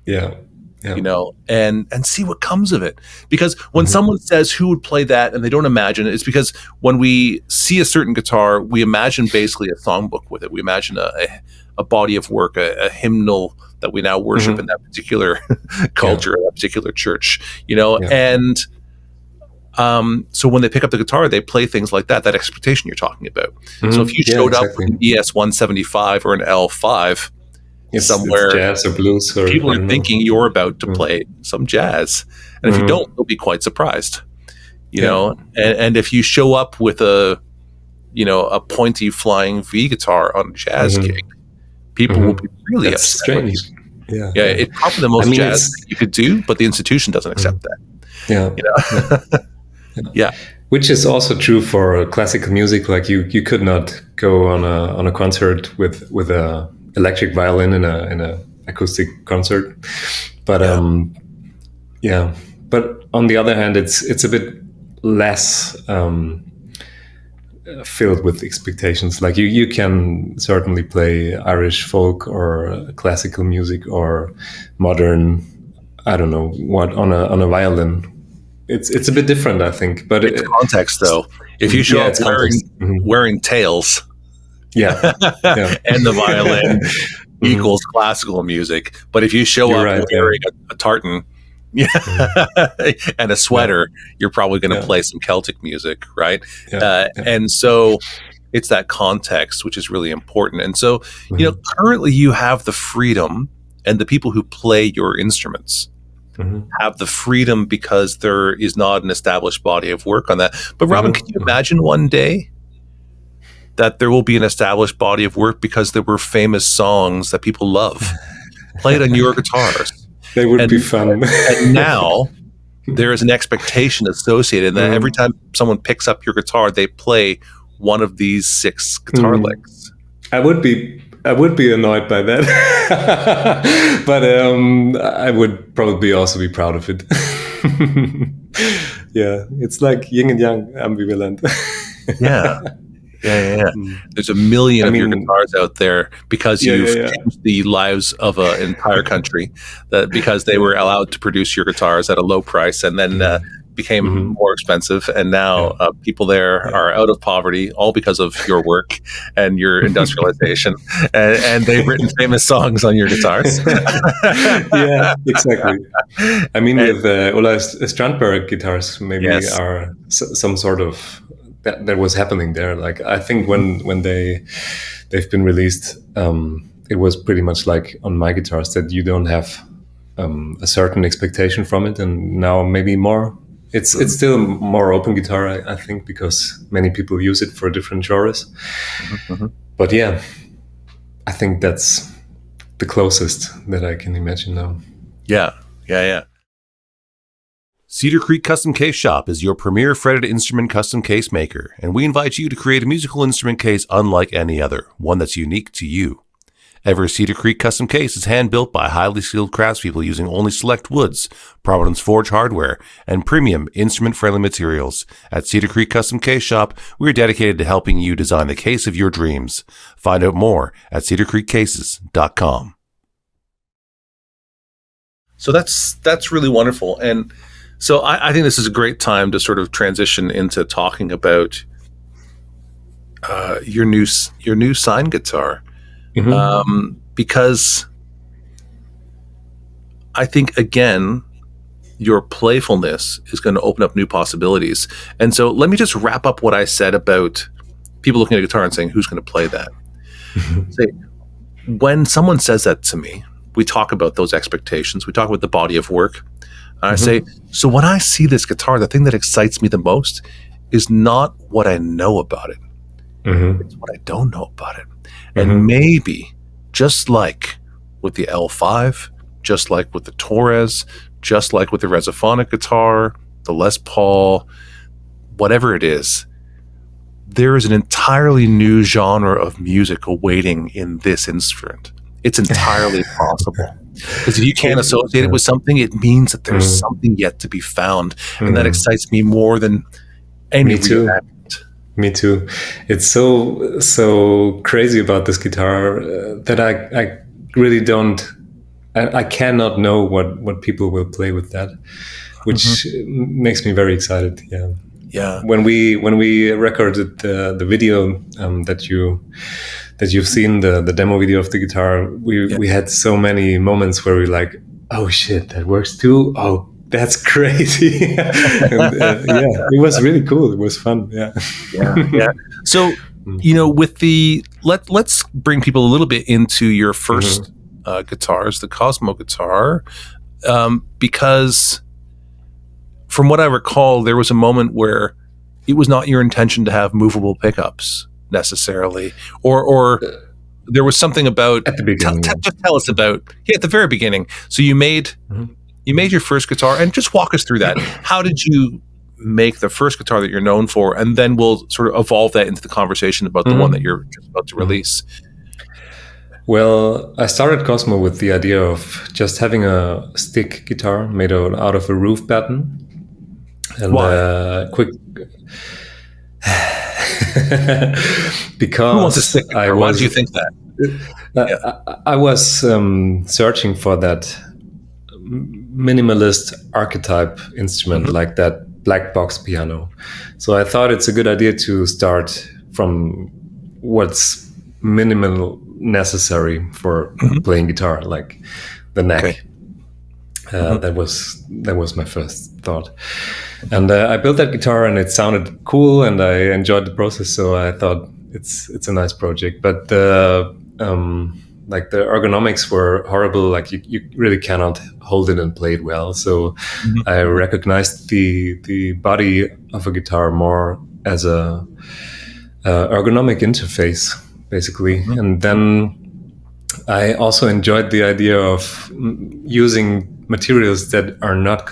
Speaker 1: Yeah.
Speaker 2: You know, and see what comes of it. Because when someone says who would play that, and they don't imagine it, it's because when we see a certain guitar, we imagine basically a songbook with it. We imagine a body of work, a hymnal that we now worship in that particular culture, that particular church, you know, and so when they pick up the guitar, they play things like that expectation you're talking about. So if you showed up with an ES 175 or an L5 somewhere,
Speaker 1: it's jazz or blues, or
Speaker 2: people are thinking you're about to play some jazz, and if you don't, they'll be quite surprised, you know. And if you show up with a pointy flying V guitar on a jazz gig, people will be really upset.
Speaker 1: Strange.
Speaker 2: It's probably the most jazz thing you could do, but the institution doesn't accept that.
Speaker 1: Which is also true for classical music. Like you could not go on a concert with a electric violin in a acoustic concert. But yeah. But on the other hand, it's a bit less filled with expectations. Like you can certainly play Irish folk or classical music or modern, I don't know what, on a violin. It's a bit different, I think. But
Speaker 2: it's context, though. If you show up wearing tails,
Speaker 1: yeah,
Speaker 2: and the violin equals classical music. But if you show up wearing a tartan, and a sweater, you're probably going to play some Celtic music, right? And so it's that context which is really important. And so, currently you have the freedom, and the people who play your instruments have the freedom because there is not an established body of work on that. But Robin, can you imagine one day that there will be an established body of work because there were famous songs that people love played on your guitars?
Speaker 1: They would be fun.
Speaker 2: And now there is an expectation associated that every time someone picks up your guitar, they play one of these 6 guitar licks.
Speaker 1: I would be annoyed by that, but I would probably also be proud of it. Yeah, it's like yin and yang, ambivalent.
Speaker 2: Yeah. There's a million of your guitars out there because you've changed the lives of an entire country, that because they were allowed to produce your guitars at a low price and then became more expensive, and now people there are out of poverty, all because of your work and your industrialization, and they've written famous songs on your guitars.
Speaker 1: Yeah, exactly. I mean, with Ola Strandberg guitars, maybe are some sort of that was happening there. Like, I think when they've been released, it was pretty much like on my guitars that you don't have a certain expectation from it, and now maybe more. It's still more open guitar, I think, because many people use it for different genres. But yeah, I think that's the closest that I can imagine now.
Speaker 2: Yeah. Cedar Creek Custom Case Shop is your premier fretted instrument custom case maker, and we invite you to create a musical instrument case unlike any other, one that's unique to you. Every Cedar Creek custom case is hand-built by highly skilled craftspeople using only select woods, Prominence Forge hardware, and premium instrument-friendly materials. At Cedar Creek Custom Case Shop, we are dedicated to helping you design the case of your dreams. Find out more at cedarcreekcases.com. So that's really wonderful. And so I think this is a great time to sort of transition into talking about your new Sine guitar. Because I think, again, your playfulness is going to open up new possibilities. And so let me just wrap up what I said about people looking at a guitar and saying, who's going to play that? Say, when someone says that to me, we talk about those expectations. We talk about the body of work. And I say, so when I see this guitar, the thing that excites me the most is not what I know about it. It's what I don't know about it. And maybe, just like with the L5, just like with the Torres, just like with the Resophonic guitar, the Les Paul, whatever it is, there is an entirely new genre of music awaiting in this instrument. It's entirely possible. Because if you can't associate it with something, it means that there's something yet to be found. And that excites me more than any reaction.
Speaker 1: Me too. It's so crazy about this guitar that I really don't. I cannot know what people will play with that, which makes me very excited. Yeah. When we recorded the video that you've seen, the demo video of the guitar, we had so many moments where we like, oh shit, that works too. Oh, that's crazy. And, it was really cool. It was fun. Yeah.
Speaker 2: So, with let's bring people a little bit into your first guitars, the Cosmo guitar, because from what I recall, there was a moment where it was not your intention to have movable pickups necessarily, or there was something about
Speaker 1: at the beginning.
Speaker 2: Just tell us about at the very beginning. So you made your first guitar, and just walk us through that. How did you make the first guitar that you're known for, and then we'll sort of evolve that into the conversation about the one that you're just about to release.
Speaker 1: Well, I started Cosmo with the idea of just having a stick guitar made out of a roof batten and
Speaker 2: Why?
Speaker 1: quick.
Speaker 2: Who wants a stick
Speaker 1: Because I
Speaker 2: guitar? Why did you
Speaker 1: was
Speaker 2: think that? Yeah.
Speaker 1: I was searching for that minimalist archetype instrument, like that black box piano. So I thought it's a good idea to start from what's minimal necessary for playing guitar, like the neck.
Speaker 2: Okay.
Speaker 1: That was my first thought, and I built that guitar, and it sounded cool, and I enjoyed the process. So I thought it's a nice project, but like the ergonomics were horrible. Like you really cannot hold it and play it well. So I recognized the body of a guitar more as a ergonomic interface, basically, and then I also enjoyed the idea of using materials that are not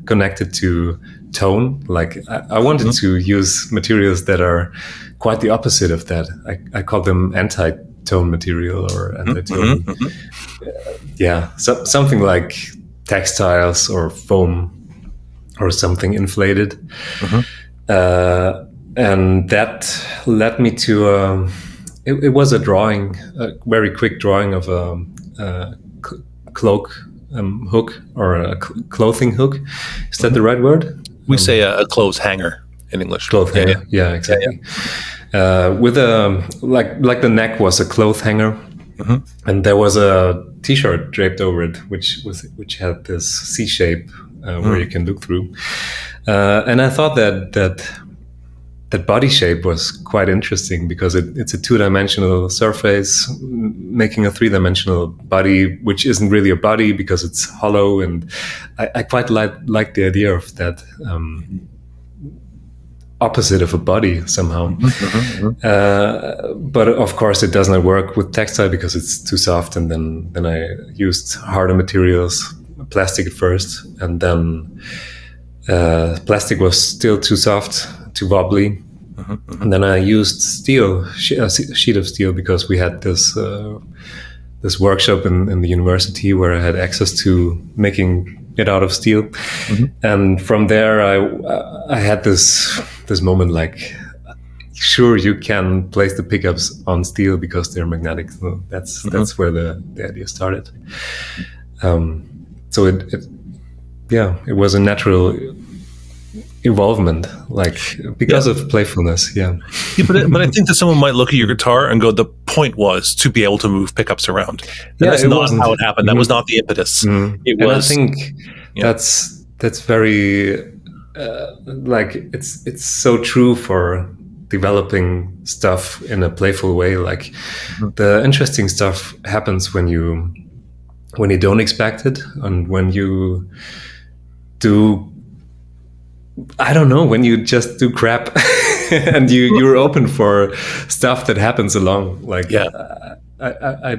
Speaker 1: connected to tone. Like I wanted to use materials that are quite the opposite of that. I call them anti-tone material or anti-tone. Yeah, something like textiles or foam or something inflated. And that led me to it was a drawing, a very quick drawing of a cloak hook or a clothing hook. Is that the right word?
Speaker 2: We say a clothes hanger in English.
Speaker 1: Cloth hanger. Yeah, exactly. With a like the neck was a cloth hanger, and there was a T-shirt draped over it, which had this C shape where you can look through. And I thought that body shape was quite interesting because it's a two-dimensional surface making a three-dimensional body, which isn't really a body because it's hollow. And I quite like the idea of that opposite of a body somehow. But of course, it does not work with textile because it's too soft. And then I used harder materials, plastic at first, and then plastic was still too soft, too wobbly. And then I used steel, a sheet of steel, because we had this workshop in the university where I had access to making it out of steel. And from there, I had this moment like, sure, you can place the pickups on steel because they're magnetic. So that's where the idea started. So it was a natural evolvement, like because of playfulness.
Speaker 2: But I think that someone might look at your guitar and go, the point was to be able to move pickups around. And that's not how it happened. That was not the impetus. It was.
Speaker 1: And I think that's very like it's so true for developing stuff in a playful way. Like the interesting stuff happens when you don't expect it, and when you do, I don't know, when you just do crap and you're open for stuff that happens along. Like I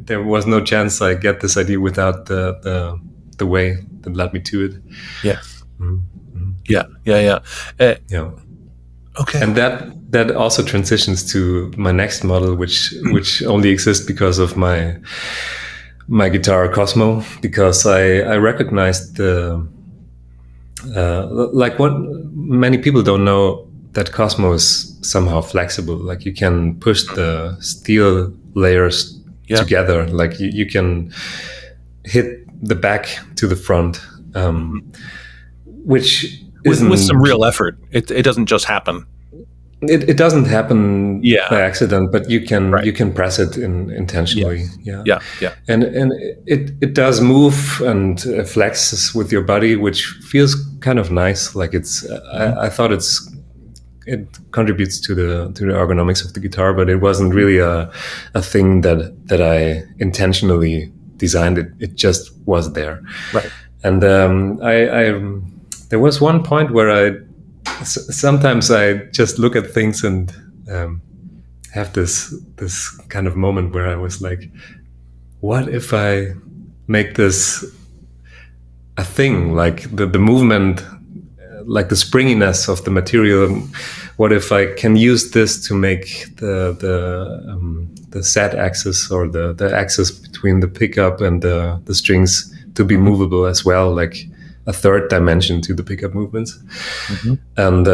Speaker 1: there was no chance I get this idea without the way that led me to it.
Speaker 2: Yeah. Okay.
Speaker 1: And that also transitions to my next model, which only exists because of my guitar Cosmo, because I recognized the like what many people don't know, that Cosmo is somehow flexible. Like you can push the steel layers together. Like you can hit the back to the front, which
Speaker 2: with some real effort. It doesn't just happen.
Speaker 1: It doesn't happen by accident, but you can press it intentionally.
Speaker 2: Yeah.
Speaker 1: And it does move and flexes with your body, which feels kind of nice. Like it's I thought it contributes to the ergonomics of the guitar, but it wasn't really a thing that I intentionally designed. It just was there.
Speaker 2: Right.
Speaker 1: And I there was one point where sometimes I just look at things and have this kind of moment where I was like, what if I make this a thing? Like the movement, like the springiness of the material what if I can use this to make the set axis, or the axis between the pickup and the strings, to be movable as well, like a third dimension to the pickup movements. And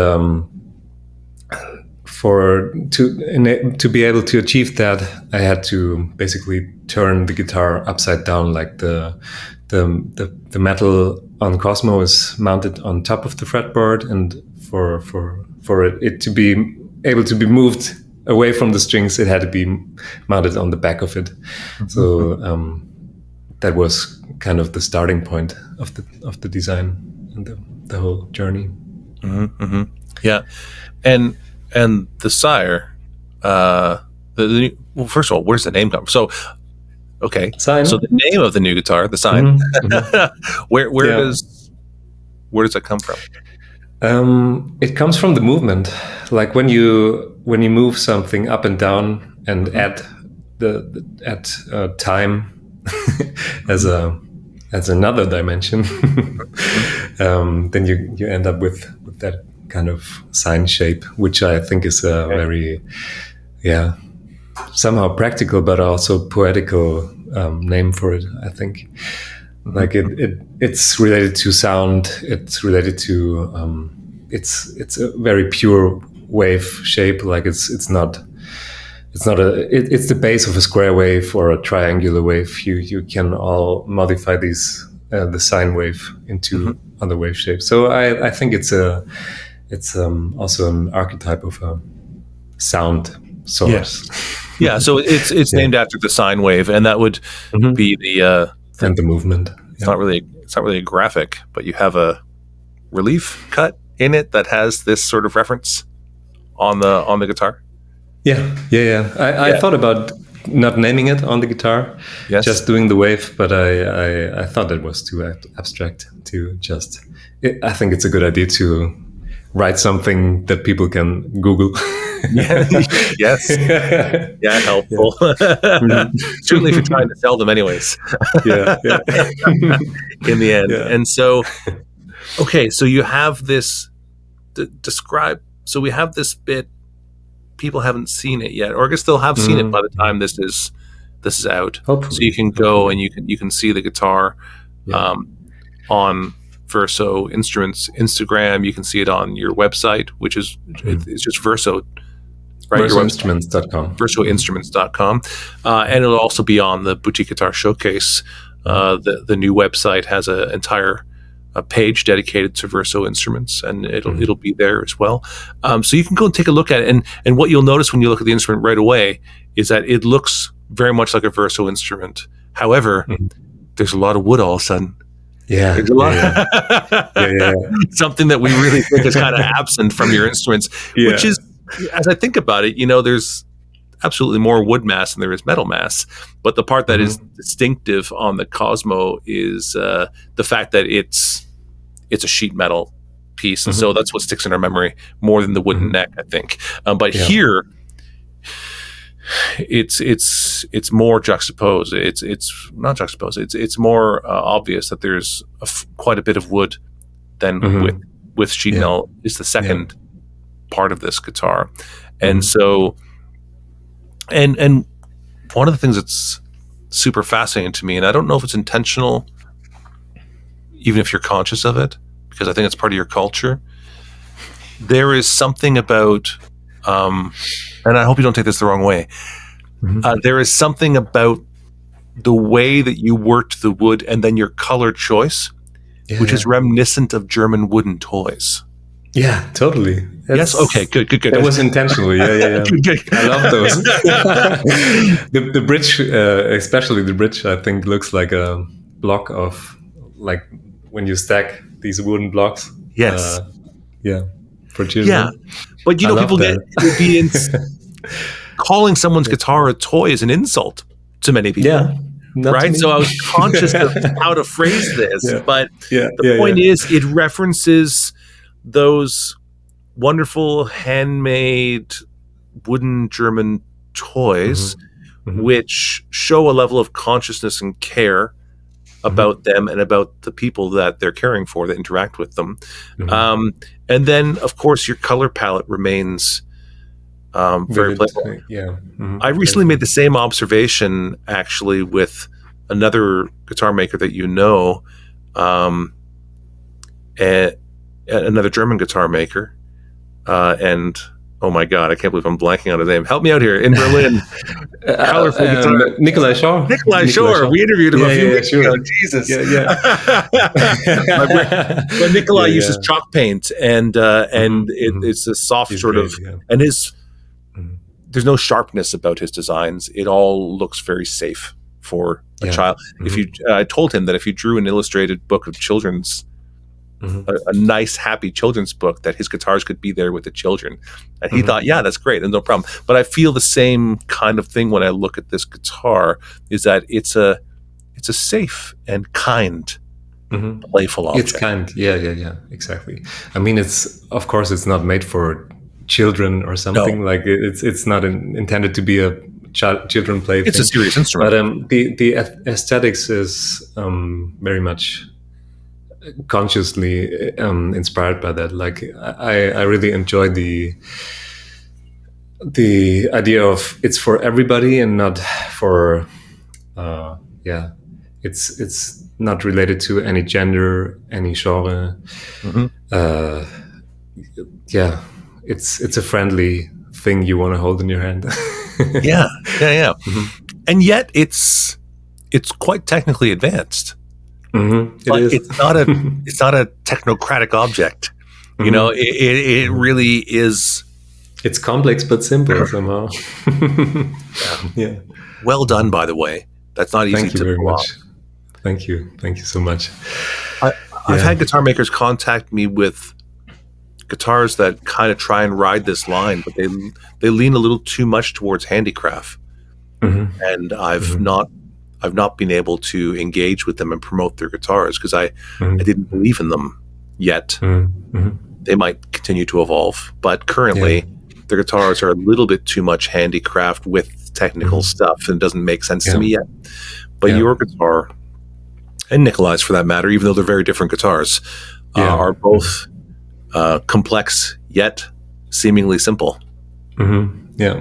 Speaker 1: to be able to achieve that, I had to basically turn the guitar upside down, like the metal on Cosmo is mounted on top of the fretboard, and for it to be able to be moved away from the strings, it had to be mounted on the back of it. So that was kind of the starting point of the design and the whole journey.
Speaker 2: Yeah, and the sire, well, first of all, where's the name come from? So, okay,
Speaker 1: Sine.
Speaker 2: So the name of the new guitar, the Sine, where does that come from?
Speaker 1: It comes from the movement. Like when you move something up and down and add time as another dimension, then you end up with that kind of sine shape, which I think is a very somehow practical but also poetical name for it, I think. Like it's related to sound. It's related to it's a very pure wave shape. Like it's the base of a square wave or a triangular wave. You can all modify these the sine wave into other wave shapes. So I think it's also an archetype of a sound source.
Speaker 2: Yeah. So it's named after the sine wave, and that would be the
Speaker 1: and the movement.
Speaker 2: It's not really a graphic, but you have a relief cut in it that has this sort of reference on the guitar.
Speaker 1: Yeah. I thought about not naming it on the guitar, just doing the wave, but I thought it was too abstract to just. I think it's a good idea to write something that people can Google.
Speaker 2: Yes. Yeah, helpful. Certainly if you're trying to sell them anyways.
Speaker 1: Yeah.
Speaker 2: In the end.
Speaker 1: Yeah.
Speaker 2: And so, okay, so you have this, so we have this bit, people haven't seen it yet, or I guess they'll have seen it by the time this is out.
Speaker 1: Hopefully.
Speaker 2: So you can go and you can see the guitar on Verso Instruments Instagram. You can see it on your website, which is it's just Verso, right?
Speaker 1: VersoInstruments.com.
Speaker 2: VersoInstruments.com. And it'll also be on the Boutique Guitar Showcase. The new website has an entire page dedicated to Verso Instruments, and it'll be there as well. So you can go and take a look at it. And what you'll notice when you look at the instrument right away is that it looks very much like a Verso instrument. However, there's a lot of wood all of a sudden.
Speaker 1: Yeah.
Speaker 2: There's a lot something that we really think is kind of absent from your instruments, which is, as I think about it, there's absolutely more wood mass than there is metal mass. But the part that is distinctive on the Cosmo is the fact that it's a sheet metal piece. And so that's what sticks in our memory more than the wooden neck, I think. But here, it's more juxtaposed. It's not juxtaposed. It's more obvious that there's quite a bit of wood than with sheet metal is the second part of this guitar. And so, and one of the things that's super fascinating to me, and I don't know if it's intentional, even if you're conscious of it, because I think it's part of your culture. There is something about, and I hope you don't take this the wrong way. There is something about the way that you worked the wood and then your color choice, which is reminiscent of German wooden toys.
Speaker 1: Yeah, totally.
Speaker 2: Yes. Okay. Good.
Speaker 1: It was intentional. Yeah. Good. I love those. The bridge, especially the bridge, I think looks like a block of, like when you stack these wooden blocks.
Speaker 2: Yes.
Speaker 1: For children.
Speaker 2: Yeah, but people get calling someone's guitar a toy is an insult to many people.
Speaker 1: Yeah.
Speaker 2: Right. So I was conscious of how to phrase this, but the point is, it references those wonderful handmade wooden German toys, which show a level of consciousness and care about them and about the people that they're caring for that interact with them. And then, of course, your color palette remains very playful.
Speaker 1: Yeah.
Speaker 2: I recently made the same observation, actually, with another guitar maker that you know, and another German guitar maker, and oh my God, I can't believe I'm blanking on his name. Help me out here. In Berlin, colorful guitar.
Speaker 1: Nikolai Shaw.
Speaker 2: Nikolai Shaw. We interviewed him a few weeks ago. Jesus.
Speaker 1: Yeah.
Speaker 2: But Nikolai uses chalk paint, and it's a soft sort of, and there's no sharpness about his designs. It all looks very safe for a child. If you, I told him that if you drew an illustrated book of children's, a nice, happy children's book, that his guitars could be there with the children. And he thought, yeah, that's great, and no problem. But I feel the same kind of thing when I look at this guitar, is that it's a safe and kind, playful object.
Speaker 1: It's kind, yeah, exactly. I mean, of course it's not made for children or something. No. Like it's not intended to be a children play.
Speaker 2: It's a serious instrument.
Speaker 1: But the aesthetics is very much consciously inspired by that. Like I really enjoy the idea of it's for everybody and not for it's not related to any gender, any genre. It's a friendly thing you want to hold in your hand.
Speaker 2: yeah. And yet it's quite technically advanced. But it's not a technocratic object. You know, it really is.
Speaker 1: It's complex but simple somehow. Yeah.
Speaker 2: Well done, by the way. That's not easy to
Speaker 1: Thank you very
Speaker 2: pull
Speaker 1: much.
Speaker 2: off.
Speaker 1: Thank you so much.
Speaker 2: I've had guitar makers contact me with guitars that kind of try and ride this line, but they lean a little too much towards handicraft, and I've not been able to engage with them and promote their guitars because I didn't believe in them yet. They might continue to evolve, but currently their guitars are a little bit too much handicraft with technical stuff, and it doesn't make sense to me yet. But your guitar, and Nikolai's for that matter, even though they're very different guitars, are both complex yet seemingly simple.
Speaker 1: Yeah.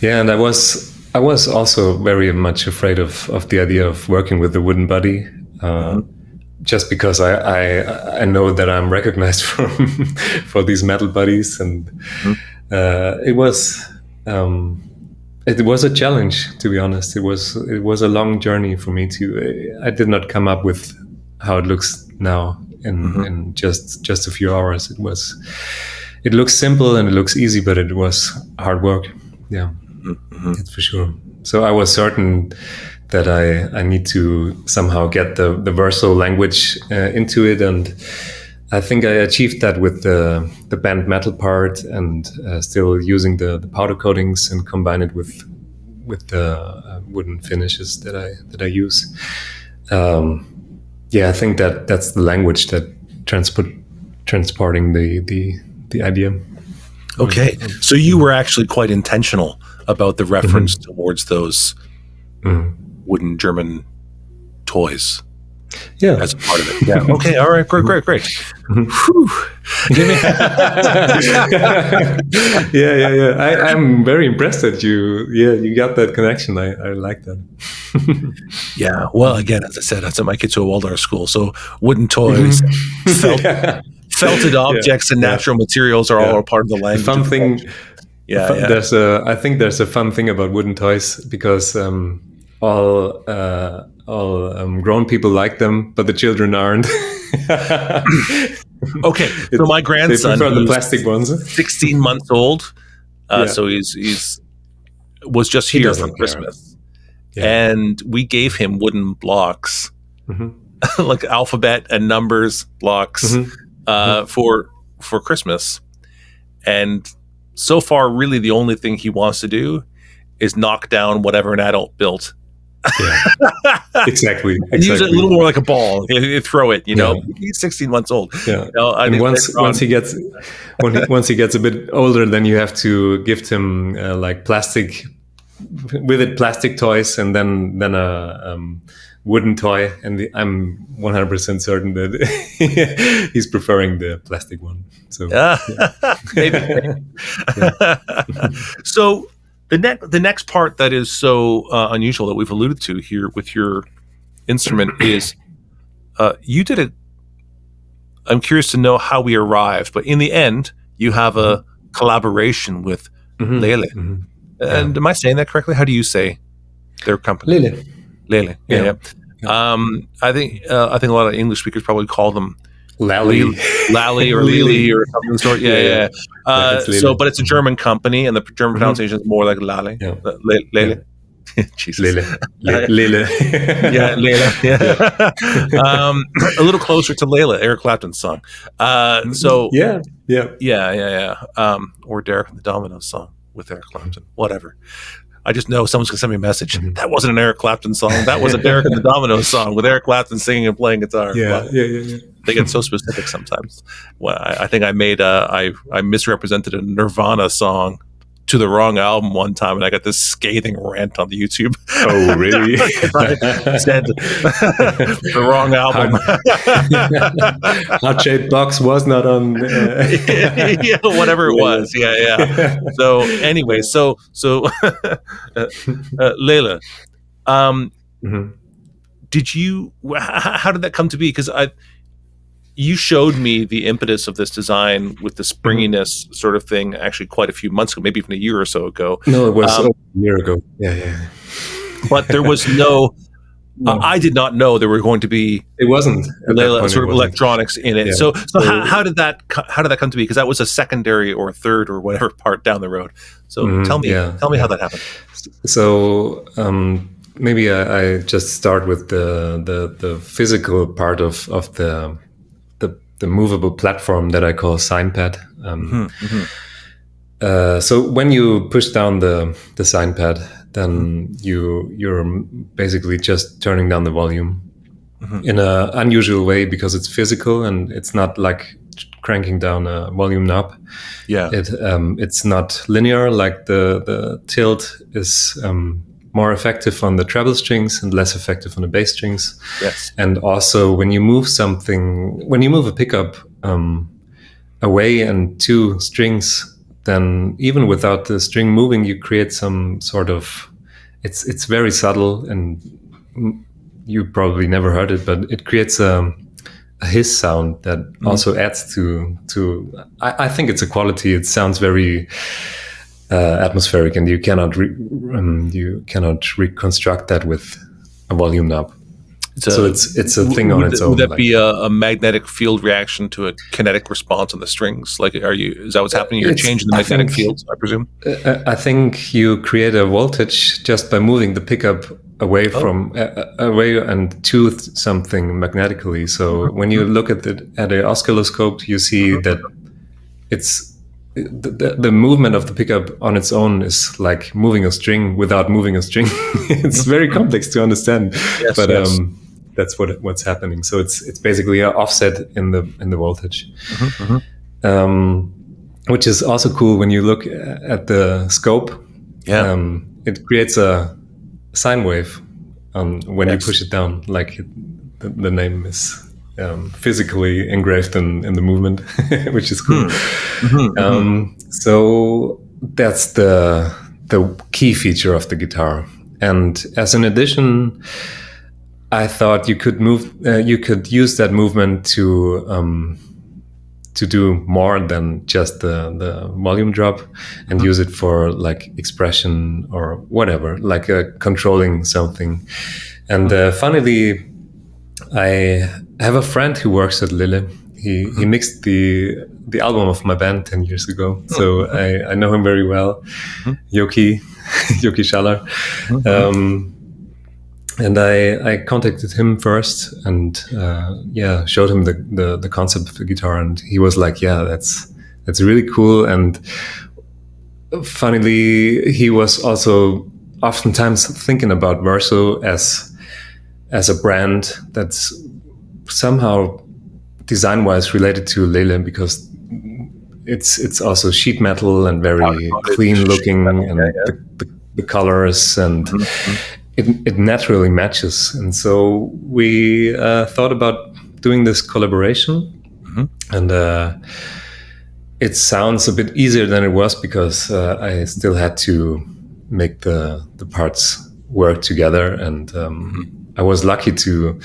Speaker 1: And I was also very much afraid of the idea of working with the wooden body, just because I know that I'm recognized for these metal bodies, and it was a challenge, to be honest. It was a long journey for me I did not come up with how it looks now in just a few hours. It looks simple and it looks easy, but it was hard work. Yeah. That's for sure. So I was certain that I need to somehow get the verso language into it, and I think I achieved that with the band metal part, and still using the powder coatings and combine it with the wooden finishes that I use. I think that's the language that transporting the idea.
Speaker 2: Okay, so you were actually quite intentional about the reference towards those wooden German toys.
Speaker 1: Yeah,
Speaker 2: as a part of it. Yeah. Okay. All right. Great.
Speaker 1: Yeah. I'm very impressed that you got that connection. I like that.
Speaker 2: Yeah. Well, again, as I said, I sent my kids to a Waldorf school, so wooden toys, felted objects, and natural materials are all a part of the language.
Speaker 1: The fun thing. I think there's a fun thing about wooden toys, because all grown people like them, but the children aren't.
Speaker 2: Okay, so my grandson,
Speaker 1: they prefer the plastic ones.
Speaker 2: 16 months old, so he's was just here for Christmas, and we gave him wooden blocks, like alphabet and numbers blocks, for Christmas, and so far, really, the only thing he wants to do is knock down whatever an adult built.
Speaker 1: Yeah. Exactly.
Speaker 2: Use it a little more like a ball. You throw it. He's 16 months old.
Speaker 1: Yeah. And once he gets a bit older, then you have to gift him like plastic toys, and then wooden toy, and I'm 100% certain that he's preferring the plastic one. So
Speaker 2: maybe. So the next part that is so unusual that we've alluded to here with your instrument is you did it. I'm curious to know how we arrived, but in the end, you have a collaboration with Lehle. And am I saying that correctly? How do you say their company? Lehle. Yeah. I think a lot of English speakers probably call them
Speaker 1: Lehle
Speaker 2: or Lehle or something sort. Yeah. But it's a German company, and the German pronunciation is more like Lehle. Lehle. Jesus.
Speaker 1: Lehle.
Speaker 2: Yeah, Lehle. Yeah. A little closer to Lehle, Eric Clapton's song. Or Derek and the Dominoes song with Eric Clapton. Whatever. I just know someone's gonna send me a message. That wasn't an Eric Clapton song. That was a Derek and the Dominoes song with Eric Clapton singing and playing guitar.
Speaker 1: Yeah.
Speaker 2: They get so specific sometimes. Well, I think I made I misrepresented a Nirvana song to the wrong album one time, and I got this scathing rant on the YouTube.
Speaker 1: Oh, really?
Speaker 2: I said the wrong album.
Speaker 1: Heart-shaped box was not on.
Speaker 2: Whatever it was. Yeah. So anyway, so Lehle, did you? How did that come to be? Because you showed me the impetus of this design with the springiness sort of thing actually quite a few months ago, maybe even a year or so ago.
Speaker 1: No, it was a year ago. Yeah.
Speaker 2: But there was no. I did not know there were going to be.
Speaker 1: It wasn't
Speaker 2: sort of electronics in it. Yeah. So how did that come to be? Because that was a secondary or a third or whatever part down the road. So tell me how that happened.
Speaker 1: So maybe I just start with the physical part of the movable platform that I call Sine pad. So when you push down the Sine pad, then you're basically just turning down the volume in an unusual way because it's physical and it's not like cranking down a volume knob.
Speaker 2: Yeah,
Speaker 1: it's not linear. Like the tilt is more effective on the treble strings and less effective on the bass strings.
Speaker 2: Yes.
Speaker 1: And also when you move a pickup away and two strings, then even without the string moving, you create some sort of, it's very subtle and you probably never heard it, but it creates a hiss sound that also adds to, I think it's a quality. It sounds very atmospheric, and you cannot reconstruct that with a volume knob. So it's a thing on its own.
Speaker 2: Would that be a magnetic field reaction to a kinetic response on the strings? Like, is that what's happening? You're changing the magnetic fields, I presume.
Speaker 1: I think you create a voltage just by moving the pickup away from away and to something magnetically. So when you look at the oscilloscope, you see that it's. The movement of the pickup on its own is like moving a string without moving a string. It's very complex to understand, but that's what's happening. So it's basically an offset in the voltage, which is also cool when you look at the scope. Yeah, it creates a sine wave when you push it down. Like the name is. Physically engraved in the movement, which is cool. So that's the key feature of the guitar. And as an addition, I thought you could use that movement to do more than just the volume drop, and use it for like expression or whatever, like controlling something. And funnily, I have a friend who works at Lehle. He mixed the album of my band 10 years ago, so I know him very well. Joki Schaller. And I contacted him first and showed him the concept of the guitar, and he was like, yeah, that's really cool. And funnily, he was also oftentimes thinking about Verso as a brand that's somehow design-wise related to Lehle, because it's also sheet metal and very clean looking, and the colors, and it naturally matches. And so we thought about doing this collaboration, and it sounds a bit easier than it was because I still had to make the parts work together, and I was lucky to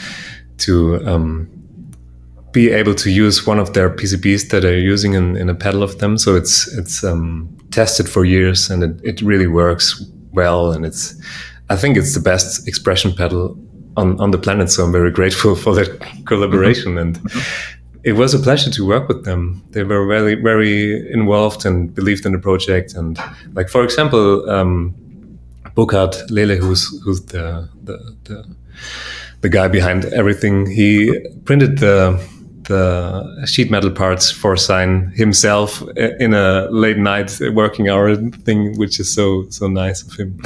Speaker 1: be able to use one of their PCBs that they're using in a pedal of them. So it's tested for years, and it really works well, and I think it's the best expression pedal on the planet. So I'm very grateful for that collaboration, and it was a pleasure to work with them. They were very, very involved and believed in the project. And like, for example, Burkhard Lehle, who's the guy behind everything, he printed the sheet metal parts for Sine himself in a late night working hour thing, which is so nice of him.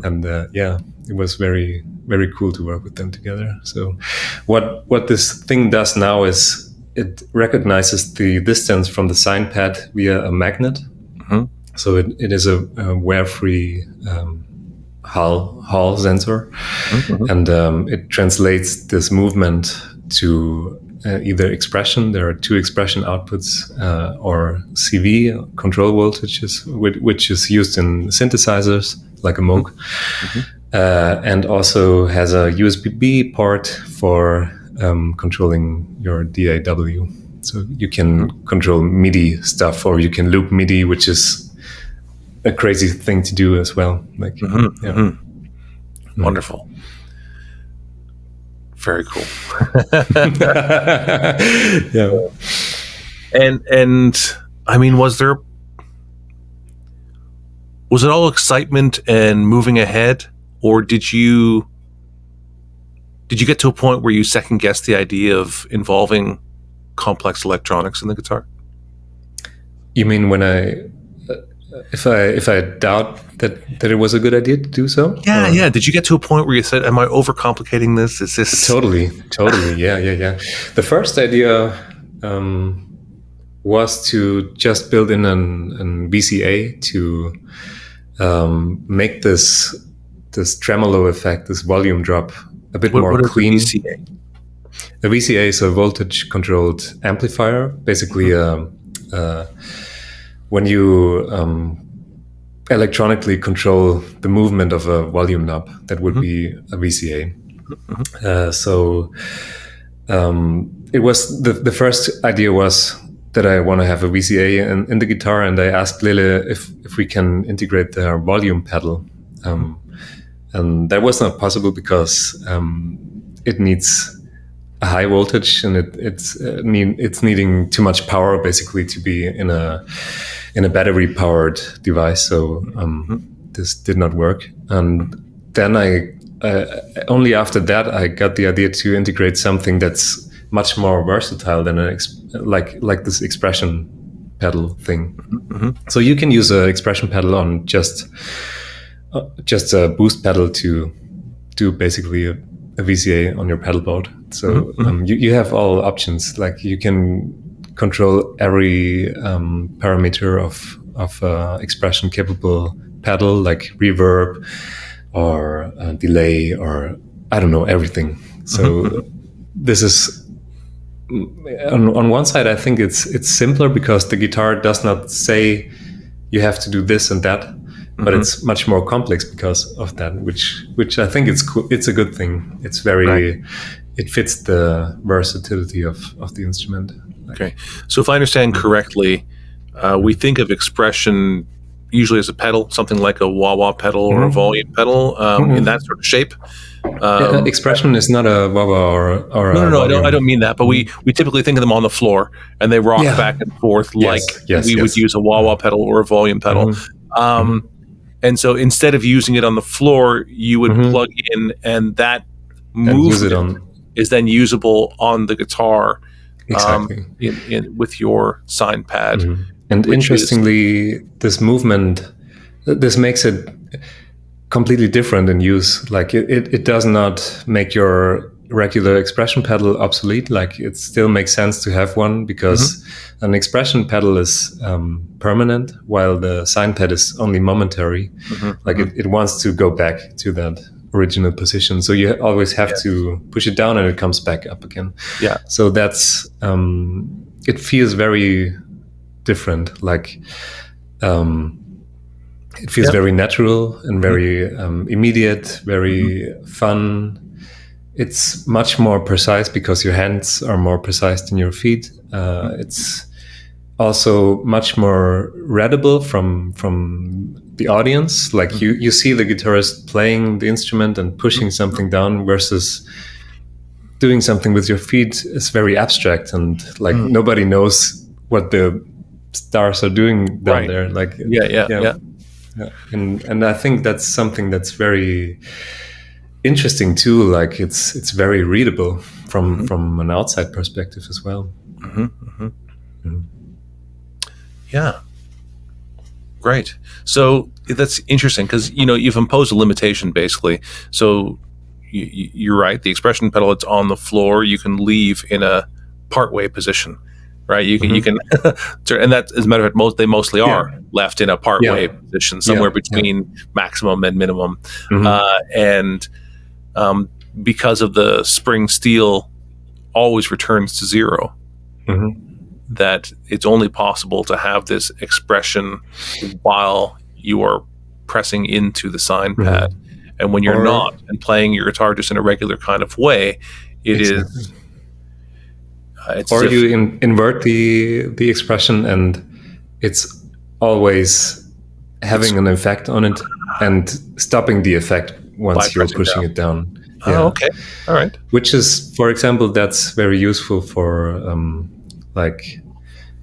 Speaker 1: And it was very, very cool to work with them together. So what this thing does now is it recognizes the distance from the Sine pad via a magnet. So it is a wear-free Hall sensor, and it translates this movement to either expression. There are two expression outputs, or CV, control voltages, which is used in synthesizers like a Moog, and also has a USB-B port for controlling your DAW. So you can control MIDI stuff, or you can loop MIDI, which is a crazy thing to do as well. Like,
Speaker 2: Wonderful. Very cool.
Speaker 1: Yeah.
Speaker 2: And I mean, was it all excitement and moving ahead, or did you get to a point where you second guessed the idea of involving complex electronics in the guitar?
Speaker 1: You mean when if I doubt that it was a good idea to do so?
Speaker 2: Yeah. Did you get to a point where you said, "Am I overcomplicating this? Is this
Speaker 1: totally?" Yeah. The first idea was to just build in an VCA to make this tremolo effect, this volume drop, a bit more clean.
Speaker 2: What is a VCA?
Speaker 1: A VCA is a voltage controlled amplifier. Basically, when you electronically control the movement of a volume knob, that would be a VCA. So it was the first idea was that I want to have a VCA in the guitar, and I asked Lehle if we can integrate the volume pedal, and that was not possible because it needs a high voltage, and it's needing too much power basically to be in a battery powered device. So this did not work. And then I only after that I got the idea to integrate something that's much more versatile than like this expression pedal thing. So you can use an expression pedal on just a boost pedal to do basically a VCA on your pedal board. So you have all options. Like you can control every parameter of expression capable pedal, like reverb or delay, or I don't know, everything. So this is on one side, I think it's simpler because the guitar does not say you have to do this and that, but it's much more complex because of that, which I think it's cool. It's a good thing. It's very, it fits the versatility of the instrument.
Speaker 2: Okay. So if I understand correctly, we think of expression usually as a pedal, something like a wah-wah pedal or a volume pedal, in that sort of shape.
Speaker 1: Expression is not a wah-wah or
Speaker 2: no, I don't mean that, but we typically think of them on the floor and they rock back and forth like we would use a wah-wah pedal or a volume pedal. And so instead of using it on the floor, you would plug in, and that movement is then usable on the guitar, with your Sine pad.
Speaker 1: And interestingly, this movement, this makes it completely different in use. Like it does not make your regular expression pedal obsolete. Like it still makes sense to have one because an expression pedal is permanent, while the Sine pad is only momentary. Like it wants to go back to that original position. So you always have to push it down and it comes back up again.
Speaker 2: Yeah.
Speaker 1: So that's it feels very different. Like it feels very natural and very immediate, very fun. It's much more precise because your hands are more precise than your feet. It's also much more readable from the audience. Like you see the guitarist playing the instrument and pushing something down versus doing something with your feet is very abstract and like nobody knows what the stars are doing down there. Like
Speaker 2: Yeah.
Speaker 1: And I think that's something that's very interesting too. Like it's very readable from an outside perspective as well.
Speaker 2: Yeah. Great. So that's interesting because, you've imposed a limitation basically. So you're right. The expression pedal, it's on the floor. You can leave in a partway position, right? You can, and that, as a matter of fact, they mostly are left in a partway position, somewhere between maximum and minimum. And because of the spring steel always returns to zero, that it's only possible to have this expression while you are pressing into the sine pad. And when you're not and playing your guitar just in a regular kind of way, is
Speaker 1: or you invert the expression and it's always having an effect on it and stopping the effect once you're pushing it down.
Speaker 2: Oh, okay. All right.
Speaker 1: Which is, for example, that's very useful for like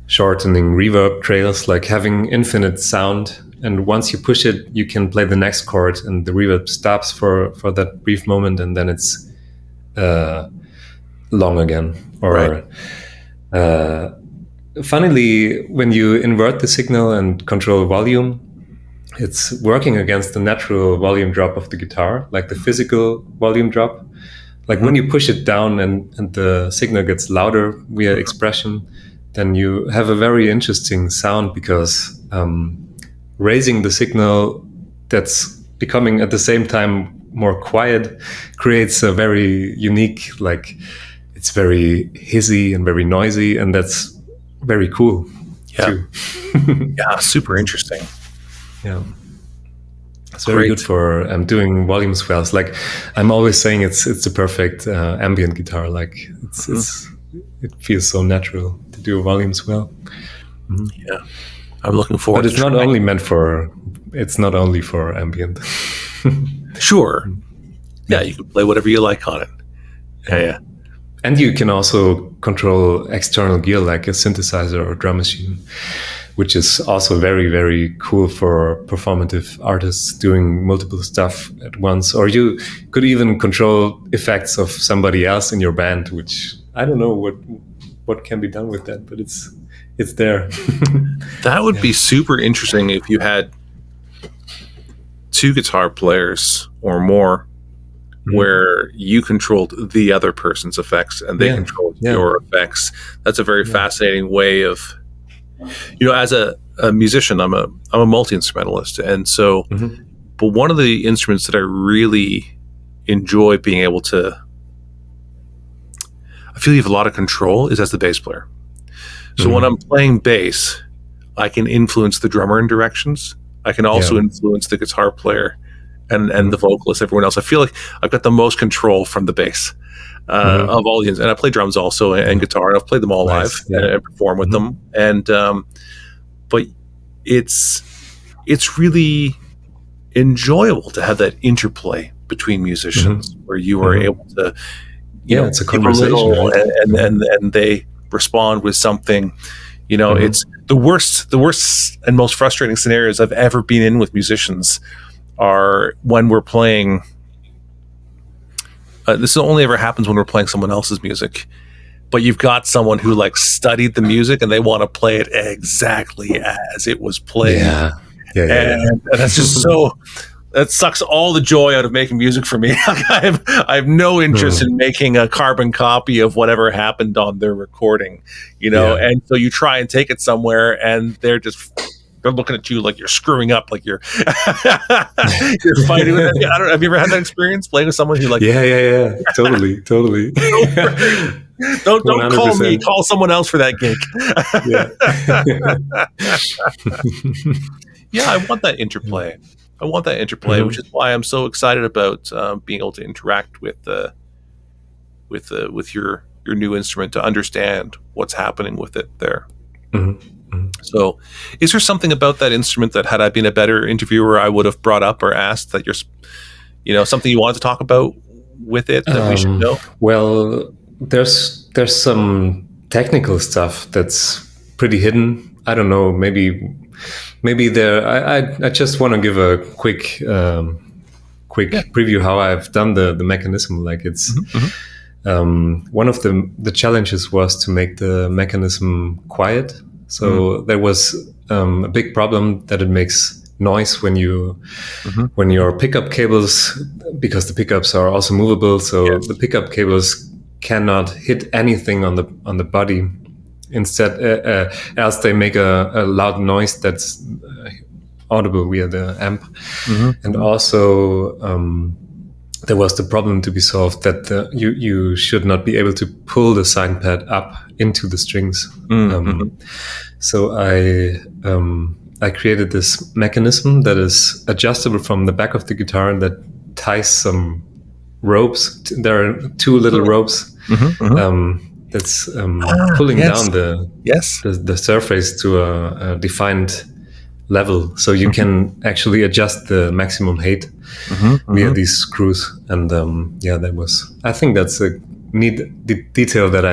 Speaker 1: shortening reverb trails, like having infinite sound. And once you push it, you can play the next chord and the reverb stops for that brief moment and then it's long again. Or funnily, when you invert the signal and control volume, it's working against the natural volume drop of the guitar, like the physical volume drop. Like when you push it down and the signal gets louder via expression, then you have a very interesting sound because raising the signal that's becoming at the same time more quiet creates a very unique, like it's very hissy and very noisy, and that's very cool too.
Speaker 2: Yeah, super interesting.
Speaker 1: Yeah. It's very good for doing volume swells. Like I'm always saying, it's the perfect ambient guitar. Like it feels so natural to do a volume swell.
Speaker 2: Yeah, I'm looking forward.
Speaker 1: But it's not only meant for. It's not only for ambient.
Speaker 2: Sure. Yeah, you can play whatever you like on it. Yeah.
Speaker 1: And you can also control external gear like a synthesizer or drum machine, which is also very, very cool for performative artists doing multiple stuff at once. Or you could even control effects of somebody else in your band, which I don't know what can be done with that, but it's there.
Speaker 2: That would be super interesting if you had two guitar players or more where you controlled the other person's effects and they controlled your effects. That's a very fascinating way of, as a musician, I'm a multi-instrumentalist. And so, but one of the instruments that I really enjoy being able to, I feel you have a lot of control is as the bass player. So when I'm playing bass, I can influence the drummer in directions. I can also influence the guitar player and the vocalist, everyone else. I feel like I've got the most control from the bass of all the, and I play drums also and guitar, and I've played them all live and perform with them. And but it's really enjoyable to have that interplay between musicians where you are able to,
Speaker 1: it's a conversation,
Speaker 2: and they respond with something. It's the worst and most frustrating scenarios I've ever been in with musicians are when we're playing. This only ever happens when we're playing someone else's music, but you've got someone who studied the music and they want to play it exactly as it was played. And that's just so. That sucks all the joy out of making music for me. I have no interest in making a carbon copy of whatever happened on their recording, and so you try and take it somewhere, and they're just they're looking at you like you're screwing up, like you're you're fighting with them. I don't know. Have you ever had that experience playing with someone who like?
Speaker 1: Yeah. Totally.
Speaker 2: Don't call me.
Speaker 1: 100%.
Speaker 2: Call someone else for that gig. Yeah, I want that interplay.
Speaker 1: Mm-hmm.
Speaker 2: Which is why I'm so excited about being able to interact with your new instrument to understand what's happening with it there.
Speaker 1: Mm-hmm.
Speaker 2: So, is there something about that instrument that, had I been a better interviewer, I would have brought up or asked, that you're, something you wanted to talk about with it that we should know?
Speaker 1: Well, there's some technical stuff that's pretty hidden. I don't know. Maybe there. I just want to give a quick preview how I've done the mechanism. Like it's. One of the challenges was to make the mechanism quiet. So there was a big problem that it makes noise when your pickup cables, because the pickups are also movable. So the pickup cables cannot hit anything on the body. Instead, else they make a loud noise that's audible via the amp. And also there was the problem to be solved that you should not be able to pull the sine pad up into the strings. So I created this mechanism that is adjustable from the back of the guitar that ties some ropes. There are two little ropes that's pulling down the surface to a defined level, so you can actually adjust the maximum height via these screws. And I think that's a neat detail that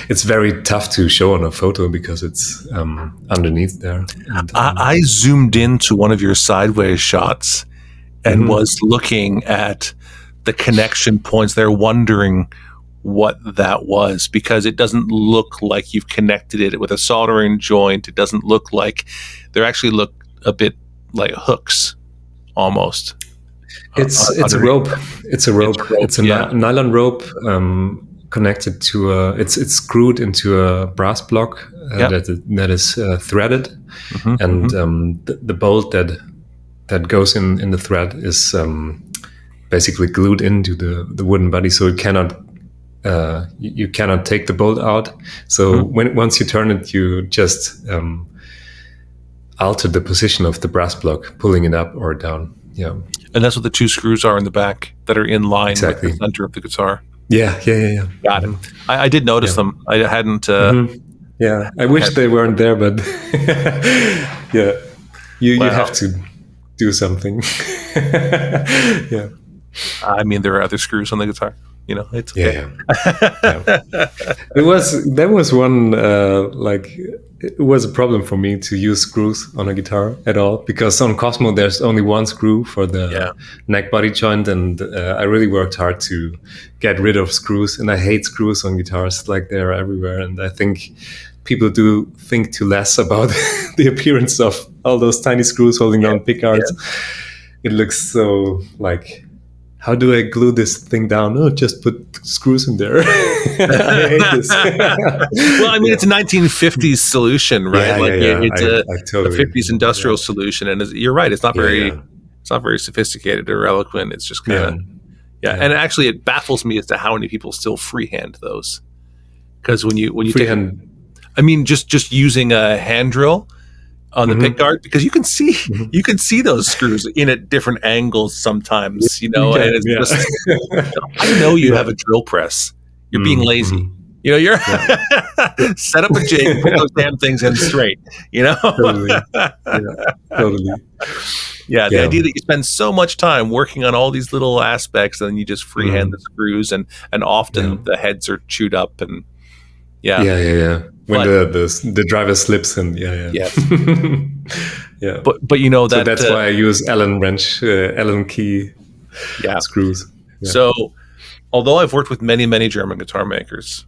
Speaker 1: it's very tough to show on a photo because it's underneath there. And,
Speaker 2: I zoomed into one of your sideways shots and was looking at the connection points there, wondering what that was, because it doesn't look like you've connected it with a soldering joint. It doesn't look like, they actually look a bit like hooks almost.
Speaker 1: It's a rope. It's a rope. It's a nylon rope connected to it's screwed into a brass block that is threaded, and the bolt that goes in the thread is basically glued into the wooden body, so it cannot. You cannot take the bolt out. So once you turn it, you just alter the position of the brass block, pulling it up or down. Yeah.
Speaker 2: And that's what the two screws are in the back that are in line with the center of the guitar.
Speaker 1: Yeah.
Speaker 2: Got it. I did notice them. I hadn't.
Speaker 1: Yeah, I wish they weren't there, but yeah, you have to do something. Yeah.
Speaker 2: I mean, there are other screws on the guitar. It's okay.
Speaker 1: Yeah. There was one it was a problem for me to use screws on a guitar at all, because on Cosmo there's only one screw for the neck body joint, and I really worked hard to get rid of screws, and I hate screws on guitars, like they're everywhere. And I think people do think too less about the appearance of all those tiny screws holding down pickards. It looks so like, how do I glue this thing down? Oh, just put screws in there. I hate this.
Speaker 2: Well, I mean, it's a 1950s solution, right? It's
Speaker 1: totally,
Speaker 2: a 50s industrial solution, and you're right. It's not very, it's not very sophisticated or eloquent. It's just kind of, And actually, it baffles me as to how many people still freehand those. Because when you freehand, I mean, just using a hand drill on the pick guard, because you can see those screws in at different angles sometimes, and it's just, I know you have a drill press. You're being lazy. You're set up a jig, put those damn things in straight.
Speaker 1: Totally.
Speaker 2: Yeah, the idea that you spend so much time working on all these little aspects, and then you just freehand the screws, and often the heads are chewed up, and when the driver slips, and
Speaker 1: yes. Yeah.
Speaker 2: But that,
Speaker 1: so that's why I use Allen wrench, Allen key screws. Yeah.
Speaker 2: So, although I've worked with many German guitar makers,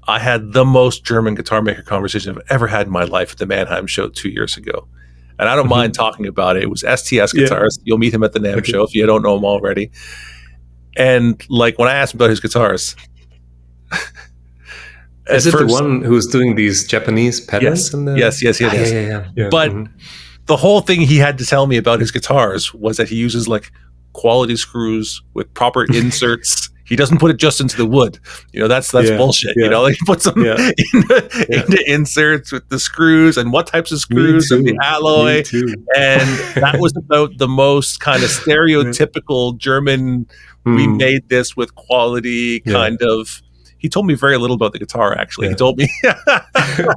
Speaker 2: I had the most German guitar maker conversation I've ever had in my life at the NAMM Show 2 years ago. And I don't mind talking about it. It was STS guitarist. You'll meet him at the NAMM Show if you don't know him already. And when I asked him about his guitars,
Speaker 1: Is it the one who's doing these Japanese patterns?
Speaker 2: Yes.
Speaker 1: Yeah.
Speaker 2: But the whole thing he had to tell me about his guitars was that he uses like quality screws with proper inserts. He doesn't put it just into the wood. That's bullshit. Like he puts them into inserts with the screws and what types of screws and the alloy. And that was about the most kind of stereotypical German, we made this with quality kind of. He told me very little about the guitar, actually. He told me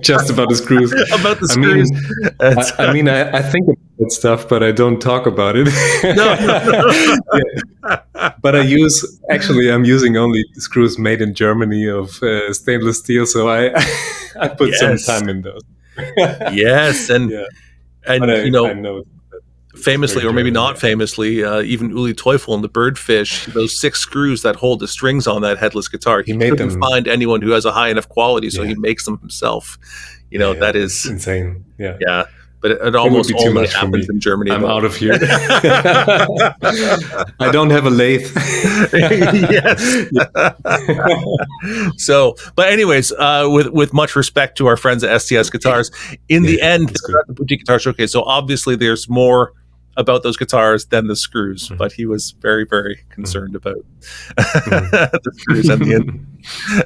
Speaker 1: just about the screws.
Speaker 2: About the screws.
Speaker 1: I think about that stuff, but I don't talk about it. But I'm using only screws made in Germany of stainless steel, so I put some time in those.
Speaker 2: Yes, and
Speaker 1: I know.
Speaker 2: Famously, or maybe not famously, even Uli Teufel and the Birdfish, those 6 screws that hold the strings on that headless guitar, he couldn't find anyone who has a high enough quality, so he makes them himself. That is
Speaker 1: insane.
Speaker 2: Yeah. But it almost only happens in Germany.
Speaker 1: I'm out of here. I don't have a lathe.
Speaker 2: Yes. So, but anyways, with much respect to our friends at STS Guitars, in the end, they're at the Boutique Guitar Showcase. So obviously, there's more about those guitars than the screws. But he was very, very concerned about the screws and the end.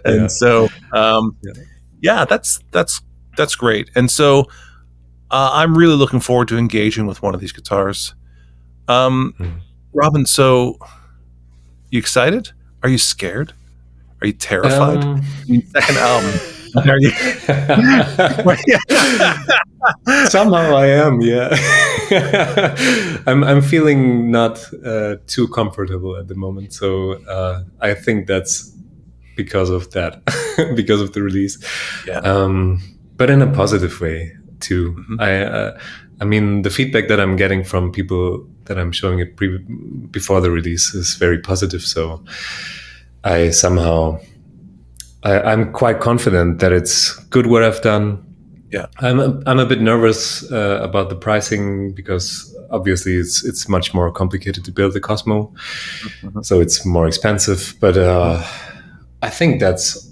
Speaker 2: And so, that's great. And so. I'm really looking forward to engaging with one of these guitars. Robin, so you excited? Are you scared? Are you terrified? Second album. Are you?
Speaker 1: Somehow I am, yeah. I'm feeling not too comfortable at the moment. So I think that's because of that, because of the release.
Speaker 2: Yeah.
Speaker 1: But in a positive way. Too. I mean, the feedback that I'm getting from people that I'm showing it before the release is very positive. So I'm quite confident that it's good what I've done.
Speaker 2: Yeah,
Speaker 1: I'm a bit nervous about the pricing because obviously it's much more complicated to build the Cosmo, so it's more expensive. But I think that's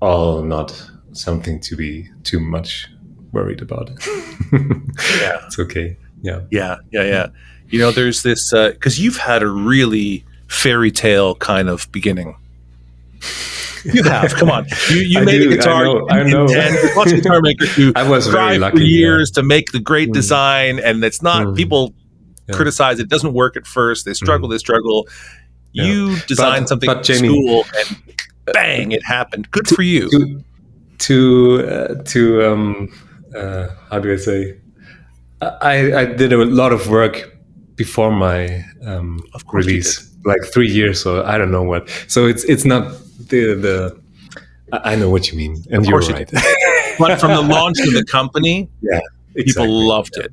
Speaker 1: all not something to be too much worried about. It's okay.
Speaker 2: Yeah. There's this because you've had a really fairy tale kind of beginning. You have. Come on. You made a guitar.
Speaker 1: I know.
Speaker 2: Lots of guitar makers who
Speaker 1: I was very lucky
Speaker 2: for years to make the great design, and it's not. People criticize it doesn't work at first. They struggle. You designed something at school, and bang, it happened. Good for you.
Speaker 1: How do I say? I did a lot of work before my release, like 3 years, so I don't know what. So it's not the. I know what you mean, and you're right.
Speaker 2: But from the launch of the company, people loved it,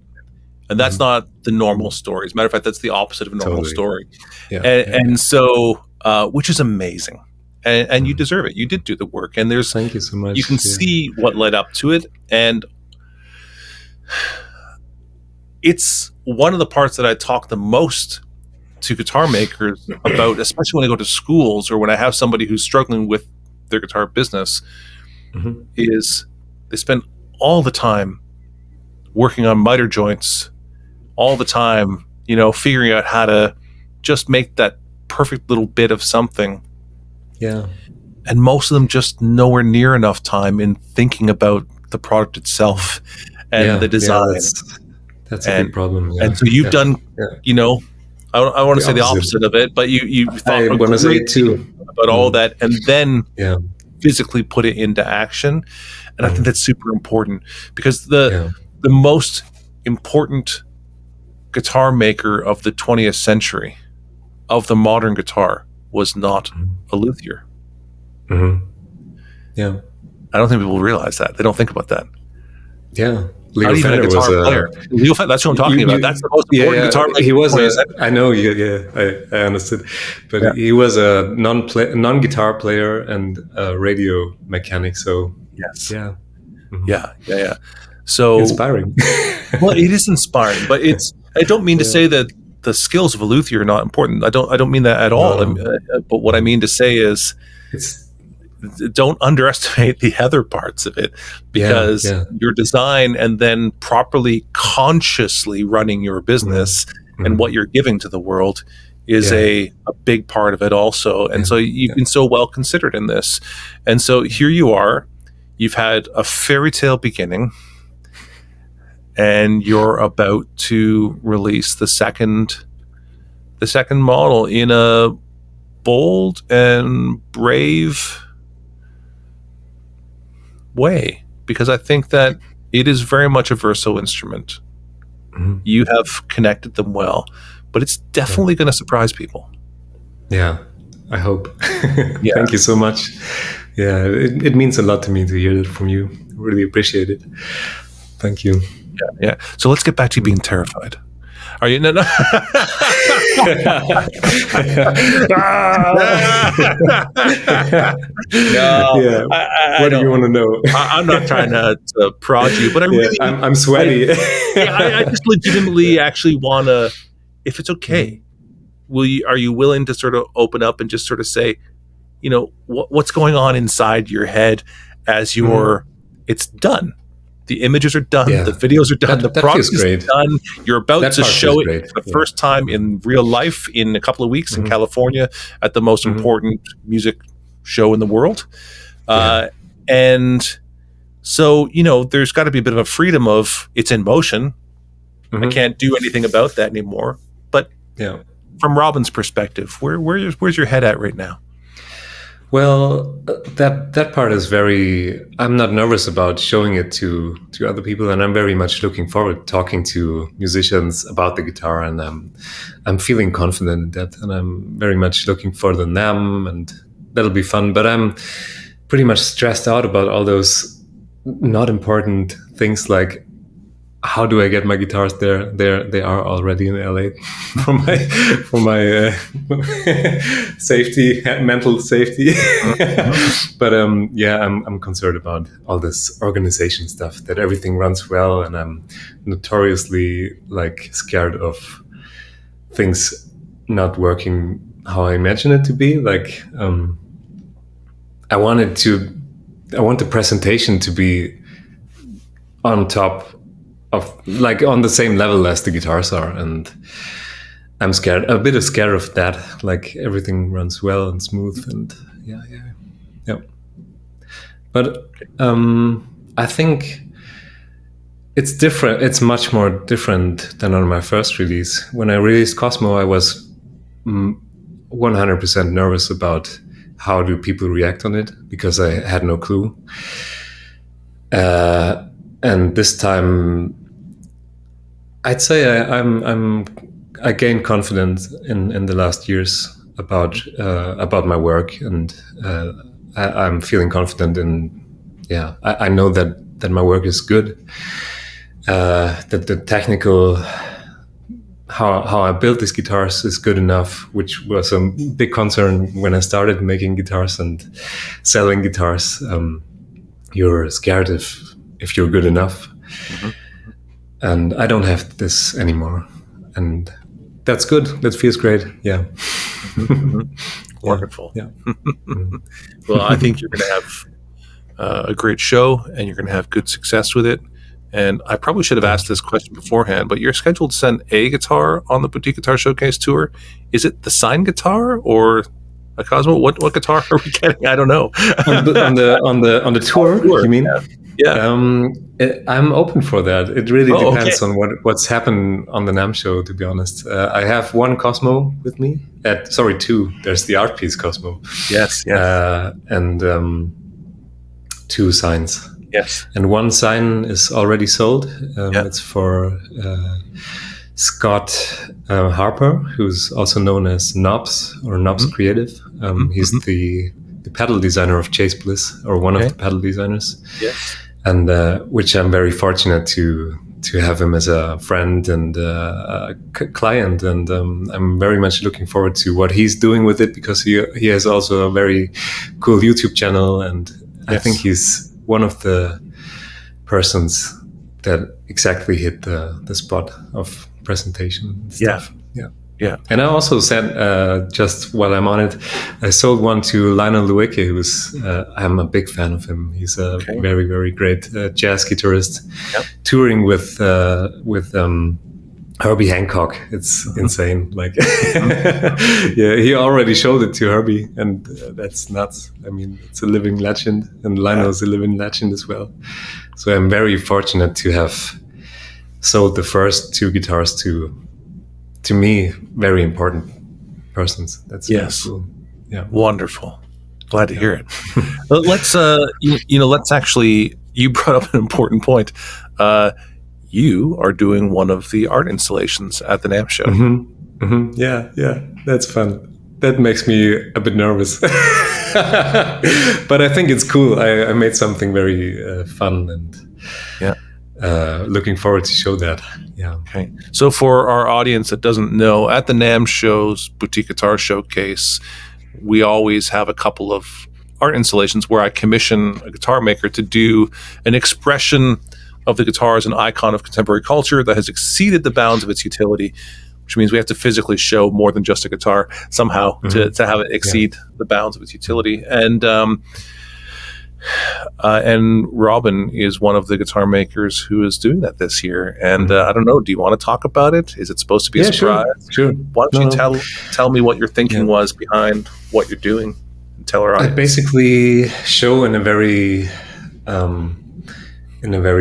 Speaker 2: and that's not the normal story. As a matter of fact, that's the opposite of a normal story. And so, which is amazing. And you deserve it. You did do the work, and
Speaker 1: thank you so much.
Speaker 2: You can see what led up to it, and it's one of the parts that I talk the most to guitar makers about, especially when I go to schools or when I have somebody who's struggling with their guitar business. Is they spend all the time working on miter joints, all the time, figuring out how to just make that perfect little bit of something.
Speaker 1: Yeah.
Speaker 2: And most of them just nowhere near enough time in thinking about the product itself and the design.
Speaker 1: That's a big problem. Yeah.
Speaker 2: And so you've done, I want to say the opposite of it, but you thought
Speaker 1: I want to say it too
Speaker 2: about all that, and then physically put it into action. And I think that's super important because the most important guitar maker of the 20th century, of the modern guitar, was not a luthier.
Speaker 1: Yeah.
Speaker 2: I don't think people realize that. They don't think about that.
Speaker 1: Yeah.
Speaker 2: Lehle Fender was a player. That's what I'm talking about. That's the most important guitar player.
Speaker 1: He was I know, I understood. But he was a non-guitar player and a radio mechanic, so
Speaker 2: yes.
Speaker 1: Yeah.
Speaker 2: So
Speaker 1: inspiring.
Speaker 2: Well, it is inspiring, but I don't mean to say that the skills of a luthier are not important. I don't mean that at all. But what I mean to say is don't underestimate the other parts of it, because your design and then properly consciously running your business and what you're giving to the world is a big part of it also. And so you've been so well considered in this. And so here you are, you've had a fairy tale beginning, and you're about to release the second model in a bold and brave way, because I think that it is very much a Verso instrument. You have connected them well, but it's definitely going to surprise people.
Speaker 1: Yeah, I hope. Thank you so much. Yeah, it means a lot to me to hear it from you. Really appreciate it. Thank you.
Speaker 2: Yeah. So let's get back to you being terrified. Are you? No.
Speaker 1: No. Yeah. What do you want to know?
Speaker 2: I'm not trying to prod you, but
Speaker 1: I'm sweaty.
Speaker 2: I just legitimately actually want to, if it's okay, are you willing to sort of open up and just sort of say, what's going on inside your head as it's done. The images are done. The videos are done. The product is done. You're about to show it for the first time in real life in a couple of weeks in California at the most important music show in the world. And so, there's got to be a bit of a freedom of it's in motion. I can't do anything about that anymore. But from Robin's perspective, where's your head at right now?
Speaker 1: Well, that part is I'm not nervous about showing it to other people, and I'm very much looking forward to talking to musicians about the guitar, and I'm feeling confident in that, and I'm very much looking for the NAMM, and that'll be fun. But I'm pretty much stressed out about all those not important things, like how do I get my guitars there? They are already in LA for my safety, mental safety. But I'm concerned about all this organization stuff, that everything runs well, and I'm notoriously scared of things not working how I imagine it to be. I want the presentation to be on top of, on the same level as the guitars are, and I'm a bit scared of that. Everything runs well and smooth, and yeah. But I think it's different. It's much more different than on my first release. When I released Cosmo, I was 100% nervous about how do people react on it, because I had no clue. And this time, I'd say I gained confidence in the last years about my work, and I'm feeling confident in. I know that my work is good. That the technical how I built these guitars is good enough, which was a big concern when I started making guitars and selling guitars. You're scared if you're good enough. And I don't have this anymore, and that's good. That feels great. Yeah.
Speaker 2: Wonderful. Yeah. Well, I think you're going to have a great show, and you're going to have good success with it. And I probably should have asked this question beforehand, but you're scheduled to send a guitar on the Boutique Guitar Showcase tour. Is it the Sine guitar or a Cosmo? What guitar are we getting? I don't know.
Speaker 1: on the tour, you mean?
Speaker 2: Yeah.
Speaker 1: I'm open for that. It really depends on what's happened on the NAMM show, to be honest. I have one Cosmo with me. Two. There's the art piece Cosmo.
Speaker 2: Yes.
Speaker 1: And two Sines.
Speaker 2: Yes.
Speaker 1: And one Sine is already sold. It's for Scott Harper, who's also known as Knobs or Knobs Creative. He's the pedal designer of Chase Bliss, or one of the pedal designers.
Speaker 2: Yes.
Speaker 1: And which I'm very fortunate to have him as a friend and a client, and I'm very much looking forward to what he's doing with it, because he has also a very cool YouTube channel, and I think he's one of the persons that exactly hit the spot of presentation and stuff.
Speaker 2: Yeah.
Speaker 1: And I also sent, just while I'm on it, I sold one to Lionel Lehle, who's, I'm a big fan of him. He's a very, very great jazz guitarist, touring with Herbie Hancock. It's insane. Like, yeah, he already showed it to Herbie, and that's nuts. I mean, it's a living legend, and Lionel's a living legend as well. So I'm very fortunate to have sold the first two guitars to me, very important persons. That's very cool. Yeah,
Speaker 2: wonderful. Glad to hear it. Let's let's actually. You brought up an important point. You are doing one of the art installations at the NAMM Show.
Speaker 1: Yeah, that's fun. That makes me a bit nervous, but I think it's cool. I made something very fun, and looking forward to show that. Yeah.
Speaker 2: Okay. So for our audience that doesn't know, at the NAMM Show's Boutique Guitar Showcase, we always have a couple of art installations where I commission a guitar maker to do an expression of the guitar as an icon of contemporary culture that has exceeded the bounds of its utility, which means we have to physically show more than just a guitar somehow to have it exceed the bounds of its utility. And Robin is one of the guitar makers who is doing that this year. And I don't know, do you want to talk about it? Is it supposed to be a surprise?
Speaker 1: Sure.
Speaker 2: Why don't you tell me what your thinking was behind what you're doing and tell our audience?
Speaker 1: I basically show in a very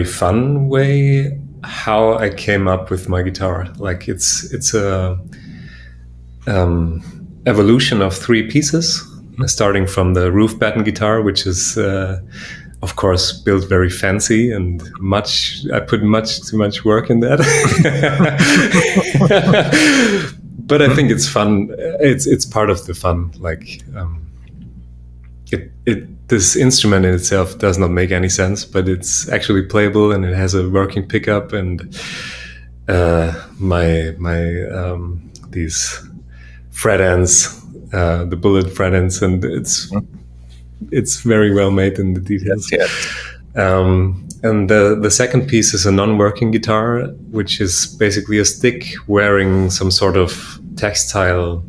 Speaker 1: fun way how I came up with my guitar. Like it's a evolution of three pieces. Starting from the roof batten guitar, which is, of course, built very fancy and I put much too much work in that. But I think it's fun. It's part of the fun. Like, this instrument in itself does not make any sense, but it's actually playable and it has a working pickup and these fret ends. The bullet fret ends, and it's very well made in the details.
Speaker 2: Yes.
Speaker 1: And the second piece is a non-working guitar, which is basically a stick wearing some sort of textile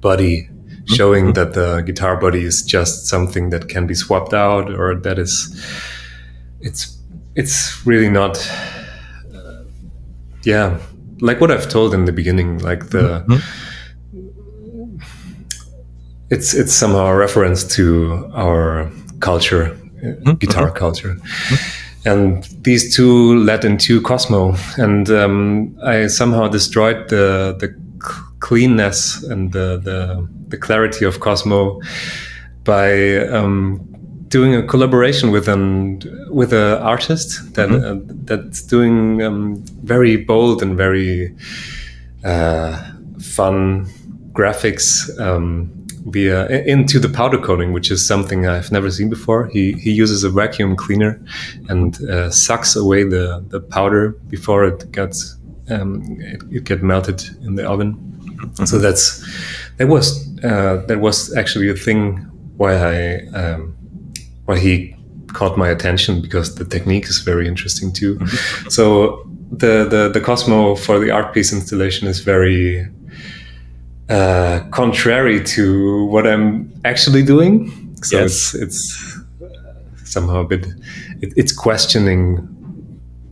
Speaker 1: body, showing that the guitar body is just something that can be swapped out, or that it's really not. Like what I've told in the beginning, like the. It's somehow a reference to our culture, guitar culture. And these two led into Cosmo. And I somehow destroyed the cleanness and the clarity of Cosmo by doing a collaboration with an artist that's doing very bold and very fun graphics into the powder coating, which is something I've never seen before. He uses a vacuum cleaner and sucks away the powder before it gets melted in the oven. So that was actually a thing why he caught my attention, because the technique is very interesting too. So the Cosmo for the art piece installation is very contrary to what I'm actually doing. So it's somehow a bit. It's questioning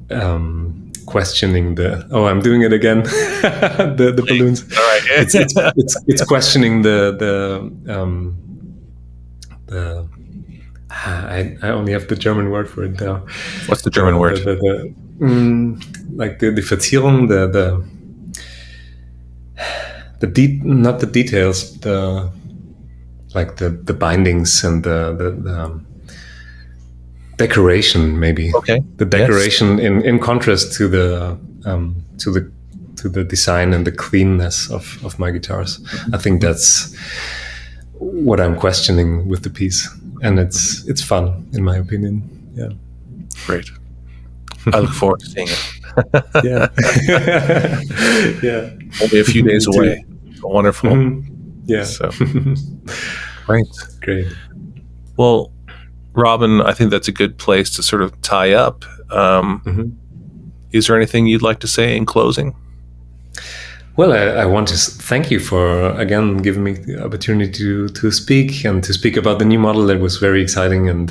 Speaker 1: the. Oh, I'm doing it again. the balloons.
Speaker 2: All right.
Speaker 1: It's questioning the. I only have the German word for it now.
Speaker 2: What's the German word?
Speaker 1: Like the Verzierung, not the details, the bindings and the decoration, maybe.
Speaker 2: Okay.
Speaker 1: The decoration in contrast to the design and the cleanness of my guitars. I think that's what I'm questioning with the piece, and it's fun, in my opinion. Yeah.
Speaker 2: Great. I look forward to seeing it.
Speaker 1: Yeah. Yeah.
Speaker 2: Only a few days away. Wonderful.
Speaker 1: Yeah.
Speaker 2: So
Speaker 1: great.
Speaker 2: Well, Robin, I think that's a good place to sort of tie up. Is there anything you'd like to say in closing?
Speaker 1: Well, I want to thank you for, again, giving me the opportunity to speak and to speak about the new model. That was very exciting. And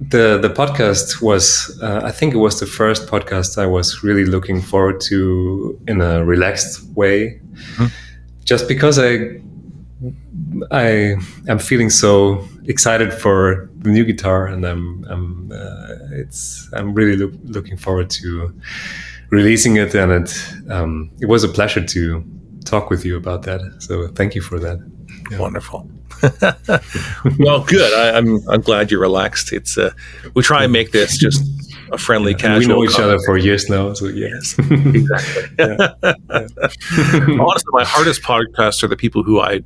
Speaker 1: the podcast was, I think it was the first podcast I was really looking forward to in a relaxed way. Mm-hmm. Just because I'm feeling so excited for the new guitar, and I'm really looking forward to releasing it, and it was a pleasure to talk with you about that. So thank you for that.
Speaker 2: Yeah. Wonderful. Well, good. I'm glad you're relaxed. It's we try and make this just a friendly, casual.
Speaker 1: We know each other for years now, so yes,
Speaker 2: exactly. Honestly, my hardest podcasts are the people who I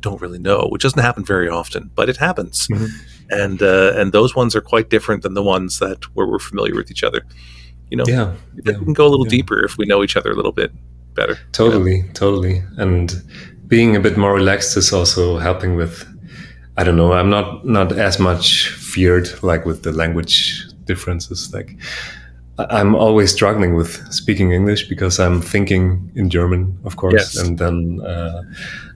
Speaker 2: don't really know, which doesn't happen very often, but it happens. Mm-hmm. And those ones are quite different than the ones where we're familiar with each other. We can go a little deeper if we know each other a little bit better.
Speaker 1: Totally. And being a bit more relaxed is also helping with, I don't know, I'm not as much feared like with the language differences. Like I'm always struggling with speaking English because I'm thinking in German, of course. Yes. And then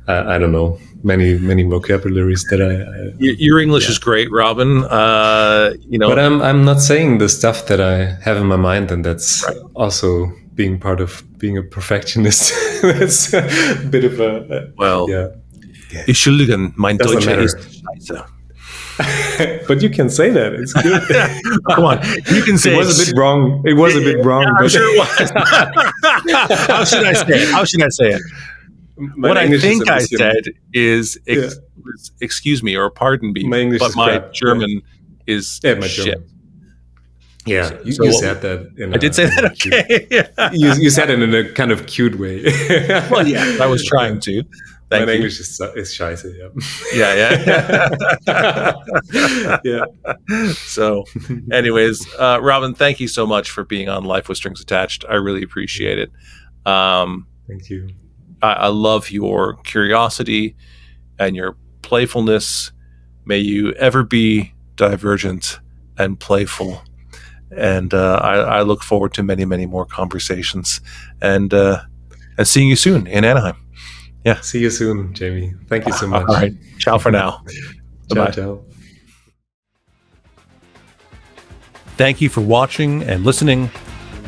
Speaker 1: I don't know, many vocabularies that
Speaker 2: your English is great, Robin.
Speaker 1: But I'm not saying the stuff that I have in my mind, and that's right. Also being part of being a perfectionist. That's a bit of a
Speaker 2: Entschuldigen, mein Deutsch ist scheiße.
Speaker 1: But you can say that. It's good.
Speaker 2: Come on, you can say
Speaker 1: it was a bit wrong. It was a bit wrong.
Speaker 2: I'm sure it was. How should I say it? What I think I said is, excuse me or pardon me, but my German is
Speaker 1: my
Speaker 2: shit.
Speaker 1: German. Yeah, you said that.
Speaker 2: I did say that. Okay.
Speaker 1: You said it in a kind of cute way.
Speaker 2: Well, yeah, I was trying to.
Speaker 1: My English is scheiße.
Speaker 2: Yeah. So, anyways, Robin, thank you so much for being on Life with Strings Attached. I really appreciate it.
Speaker 1: Thank you.
Speaker 2: I love your curiosity and your playfulness. May you ever be divergent and playful. And I look forward to many, many more conversations and seeing you soon in Anaheim. Yeah.
Speaker 1: See you soon, Jamie. Thank you so much.
Speaker 2: All right. Ciao for now.
Speaker 1: Ciao.
Speaker 2: Thank you for watching and listening.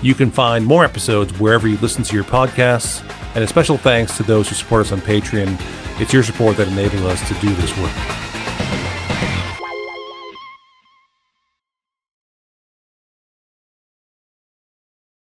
Speaker 2: You can find more episodes wherever you listen to your podcasts. And a special thanks to those who support us on Patreon. It's your support that enables us to do this work.